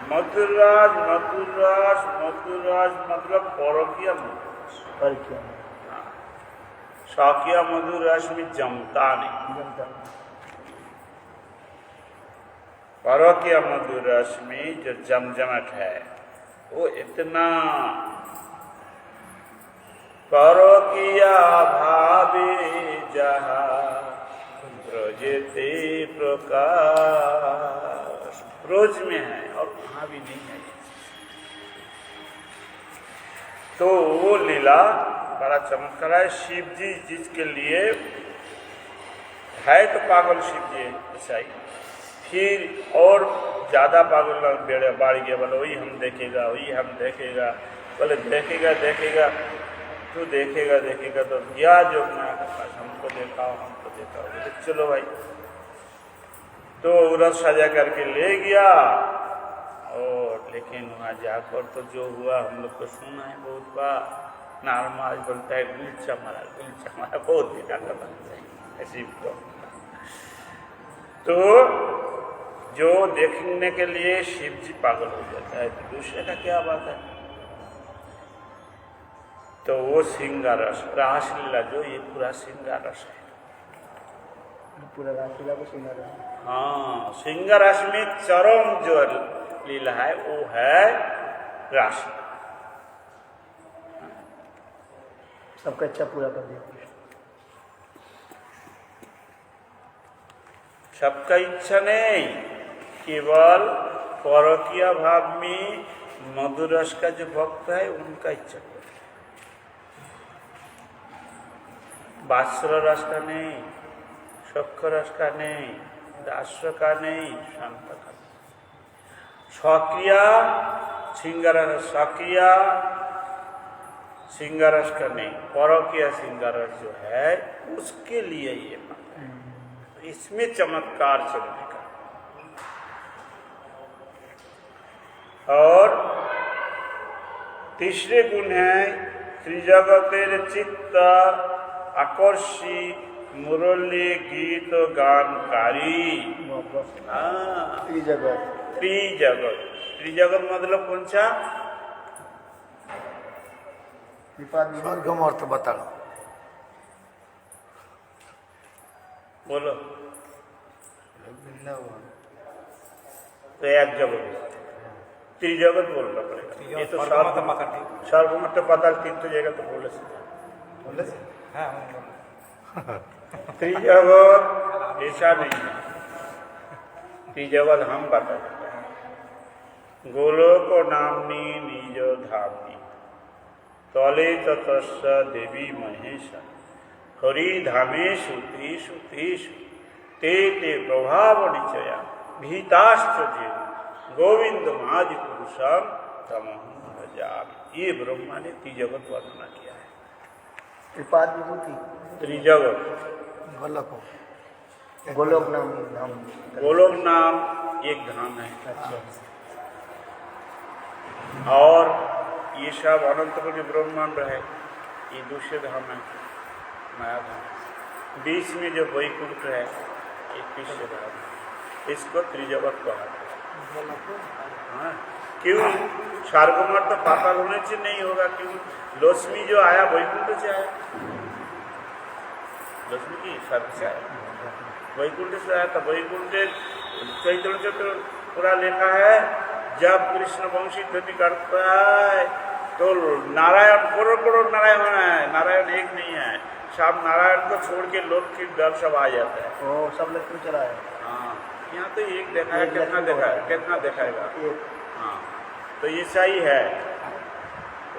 मधुर रस, मधुर रस, मधुर रस मतलब परकीय मधुर रस। शाकिया मधुर रस में जमता नहीं। परकीय मधुर रस में जो जमजमट है वो इतना परकिया भावे जहा ब्रजते प्रकाश, ब्रज में है और कहाँ भी नहीं है। तो वो लीला बड़ा चमत्कार है। शिव जी जिसके लिए है तो पागल शिव जी ईसाई, फिर और ज़्यादा पागल बाढ़ गया, बोले वही हम देखेगा, वही हम देखेगा, बोले देखेगा देखेगा तो देखेगा देखेगा तो गया जोगमाया के पास, हमको देखाओ हमको देखाओ। बोले चलो भाई। तो औरत सजा करके ले गया, और लेकिन वहाँ जाकर तो जो हुआ हम लोग को सुना है बहुत बार। नारमाज बोलता है गुलचा मारा बहुत दिखाता बनता है ऐसी तो जो देखने के लिए शिव जी पागल हो जाता है, तो दूसरे का क्या बात है। तो वो श्रृंगार रस, रासलीला जो ये पूरा श्रृंगार रस है, पूरा रासलीला को श्रृंगार रस। हाँ, श्रृंगार रस में चरम जो लीला है वो है रासलीला। सबका इच्छा पूरा कर दिया। सबका इच्छा नहीं, केवल परकीय भाव में मधुर रस का जो भक्त है उनका इच्छा कर, बात्सल्य रस का नहीं, सख्य रस का नहीं, दास का नहीं, शांत का नहीं। सक्रिय श्रृंगारस का नहीं, परकीय श्रृंगारस जो है उसके लिए ये बात है। इसमें चमत्कार चलने का। और तीसरे गुण है त्रिजगतेर चित्त आकर्षी मुरली गीत गानकारी। त्रिजगत मतलब कौन सा? स्वर्गम अर्थ बता लो। बोलो तो एक जगत त्रिजगत बोलना पड़ेगा। ये तो सर्वमत पाताल तीन तो जगह तो बोले से त्रिजगत ऐसा नहीं है। त्रिजगत हम बता देते हैं। गोलोक नामनी निज धामनी तले ततस्य देवी महेश हरि धामेषु तेषु तेषु ते ते प्रभाव निचया भीताश्च जीव गोविंद माज पुरुषम तमहं भजामि। ये ब्रह्मा ने त्रिजगत वर्णना किया है। त्रिपाद विभूति त्रिजगत गोलोक नाम धाम। गोलोक नाम एक धाम है। और ये सब अनंतपुरी ब्रह्मांड है, ये दूसरे धाम है, माया धाम। बीच में जो वैकुंठ है ये तीसरे धाम है। इसको त्रिजगत कहा है। हाँ, क्यों? स्वर्गमर्त पाताल होने से नहीं होगा। क्यों? लक्ष्मी जो आया वैकुंठ से आया, लक्ष्मी की स्वर्ग से आया, वैकुंठ से आया। था वैकुंठ चैतन्य चक्र पूरा लिखा है। जब कृष्ण वंशी धृति करता है तो नारायण करोड़ करोड़ नारायण है, नारायण एक नहीं है। सब नारायण को छोड़ के लोग की दल सब आ जाता है। ओ सब लक्ष्मी चला है। हाँ, यहाँ तो एक देखा है, कितना देखा है, कितना देखाएगा। हाँ, तो ऐसा ही है।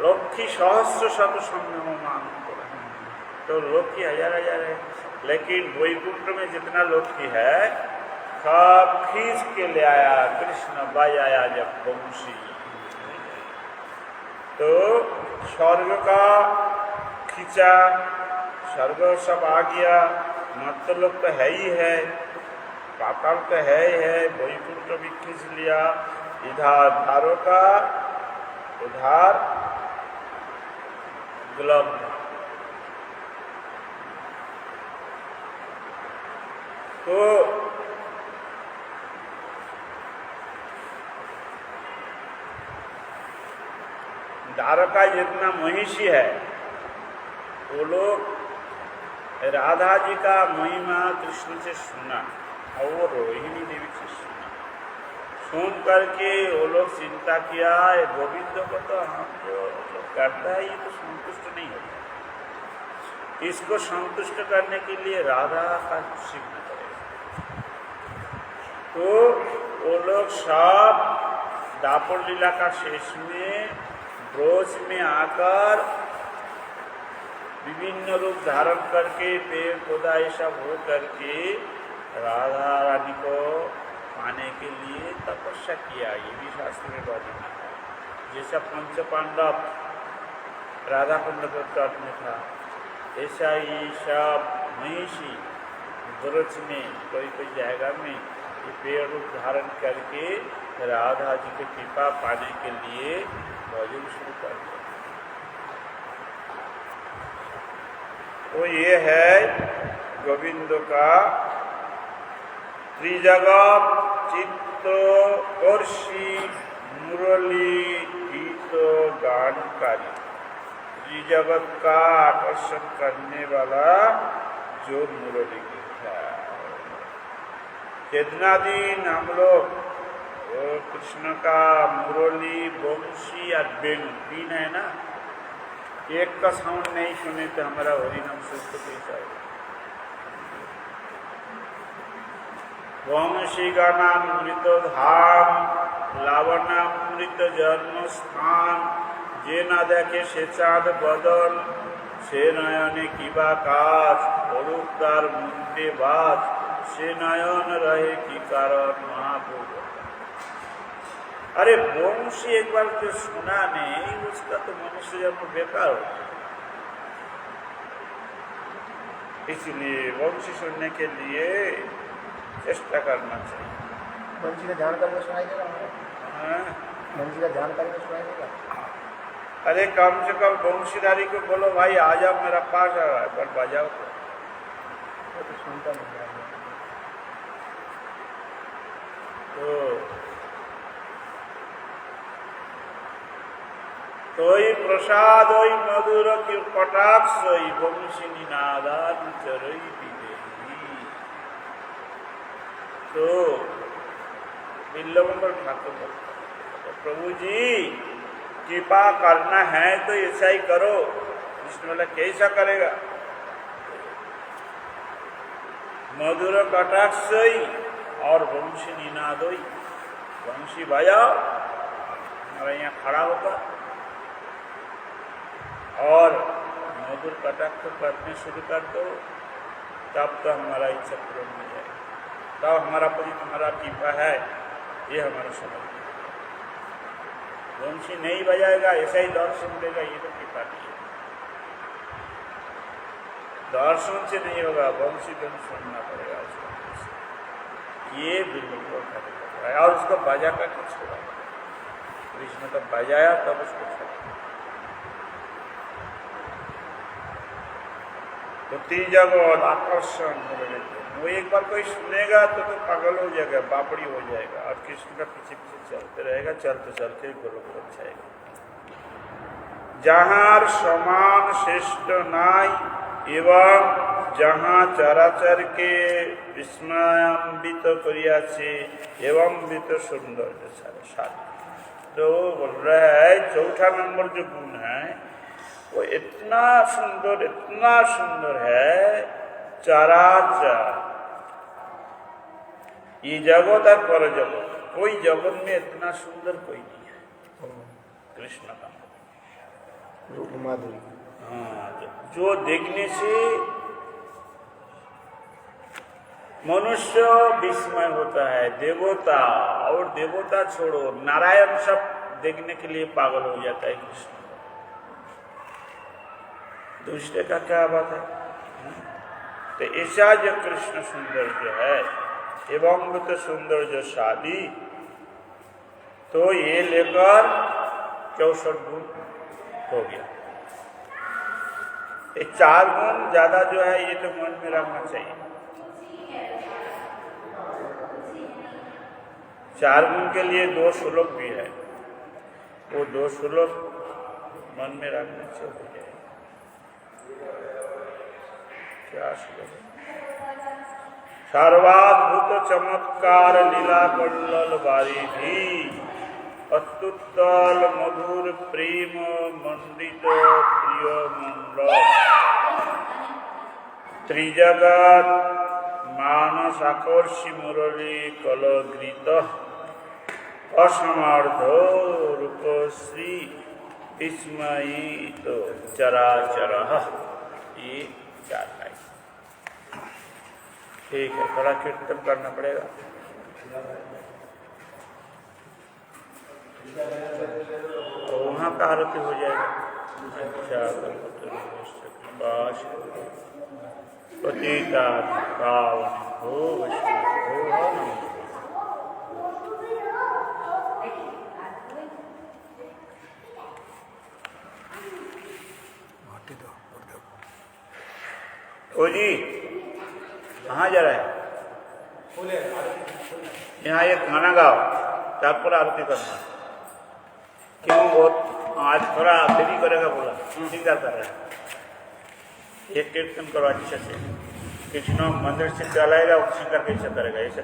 लक्ष्मी सहस्र शत सम्मान, तो लोग की हजार हजार है। लेकिन वैकुंठ में जितना लोग की है सब खींच के ले आया कृष्ण बजाया जब बंशी। तो स्वर्ग का खींचा, स्वर्ग सब आ गया। मर्त लोग तो है ही है, पाताल तो है ही है, वैकुंठ भी खींच लिया। इधर धारों का, उधर ग्लब। तो द्वारका जितना महिषी है वो लोग राधा जी का महिमा कृष्ण से सुना और वो रोहिणी देवी से सुना। सुन करके वो लोग चिंता किया, गोविंद को तो हम जो करता है ये तो संतुष्ट नहीं होता, इसको संतुष्ट करने के लिए राधा का सीखना पड़ेगा। तो वो लोग सब दापोर लीला का शेष में ब्रोज में आकर विभिन्न रूप धारण करके पेड़ पौधा ये सब हो करके राधा रानी को पाने के लिए तपस्या किया। ये भी शास्त्र में वर्णन है। जैसा पंच पांडव राधा कुंड के तट में था। ऐसा ही सब महिषी वृक्ष में कोई कोई जगह में ये पेड़ रूप धारण करके राधा जी की कृपा पाने के लिए भजन शुरू कर दिया। तो ये है गोविंद का त्रिजगत चित्त कर्षी मुरली गीत गानकारी, त्रिजगत का आकर्षण करने वाला जो मुरली गीत है। कितना दिन हम लोग कृष्ण का मुरली बंशी और बीन है ना, एक का साउंड नहीं सुने तो हमारा हरिनाम शुद्ध कैसा है। वंशी गानामृत धाम लावणामृत जन्म स्थान, जे ना देखे से चाँद बदन, से नयने किबा काज, অরূপদার মুন্ডে বাজ, সে নয়ন रहे की कारण महाभोग। अरे वंशी एक बार जो सुना नहीं उसका तो मनुष्य जन्म बेकार होता। इसलिए वंशी सुनने के लिए चेष्टा करना चाहिए। वंशी का ध्यान करके सुनाई देगा हाँ? वंशी का ध्यान करके सुनाई देगा। अरे कम से कम वंशीधारी को बोलो भाई आ जाओ मेरा पास आ रहा है, पर बजाओ वो तो सुनता नहीं है। तोई प्रसाद ओई मधुर की कटाक्ष वंशी निनादान चरई विदेही। तो बिल्लवंबर ठाकुर बोलते प्रभु जी कृपा करना है तो ऐसा ही करो। विष्णु बोला कैसा करेगा? मधुर कटाक्ष और वंशी निनादोई, वंशी बजाओ हमारा यहाँ खड़ा होगा और मधुर कटाक्ष करने शुरू कर दो, तब तो हमारा इच्छा पूर्ण हो जाएगा। तब हमारा प्रति तुम्हारा कृपा है ये हमारा समझ। वंशी नहीं बजाएगा ऐसा ही दर्शन देगा, ये तो कृपा नहीं है। दर्शन से नहीं होगा, वंशी धन सुनना पड़ेगा उसको। ये बिल्कुल है और उसको बजा कर कुछ होगा। कृष्ण का बजाया तब उसको छोड़ा। तो त्रिजगत आकर्षण वो एक बार कोई सुनेगा तो पागल हो जाएगा, बापड़ी हो जाएगा और कृष्ण का पीछे पीछे चलते रहेगा, चलते चलते गोलोक जाएगा। जहाँ समान श्रेष्ठ नाई एवं जहाँ चराचर के विस्मयान्वित करियाছে एवं वित सौंदर्य साथ। तो बोल रहा है चौथा नंबर जो गुण है वो इतना सुंदर है। चराचर ये जगत और पर जगत, कोई जगत में इतना सुंदर कोई नहीं है कृष्ण का रूप माधुरी। हाँ, जो देखने से मनुष्य विस्मय होता है। देवता और देवता छोड़ो, नारायण सब देखने के लिए पागल हो जाता है कृष्ण। दूसरे का क्या बात है? तो ऐसा जो कृष्ण सुंदर जो है एवं तो सुंदर जो शादी, तो ये लेकर 64 गुण हो गया। ये 4 गुण ज्यादा जो है ये तो मन में रखना चाहिए। 4 गुण के लिए 2 श्लोक भी है, वो 2 श्लोक मन में रखने से हो जाए। क्या श्लोक? सर्वाद्भुत चमत्कार लीला कल्लल बारिधि, अत्युत्तल मधुर प्रेम मंडित प्रिय मंडल, त्रिजगत मानस आकर्षी मुरली कलगृत, असमार्ध रूप श्री विस्मयित चराचर। ये 4 लाइन। ठीक है, थोड़ा कीर्तन करना पड़ेगा। तो वहाँ का आरती हो जाएगा। अच्छा पतिता पावन हो वैष्णव हो नमः। ओ जी कहाँ जा रहा है? यहाँ एक गाना गाओ, ठाकुर आरती करना। क्यों बहुत आज थोड़ा देरी करेगा बोला, सिंगर कर रहा है। एक कीर्तन करो अच्छे से, कृष्ण मंदिर से चलाएगा वो सिंगर कैसे करेगा ऐसे।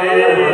Amen.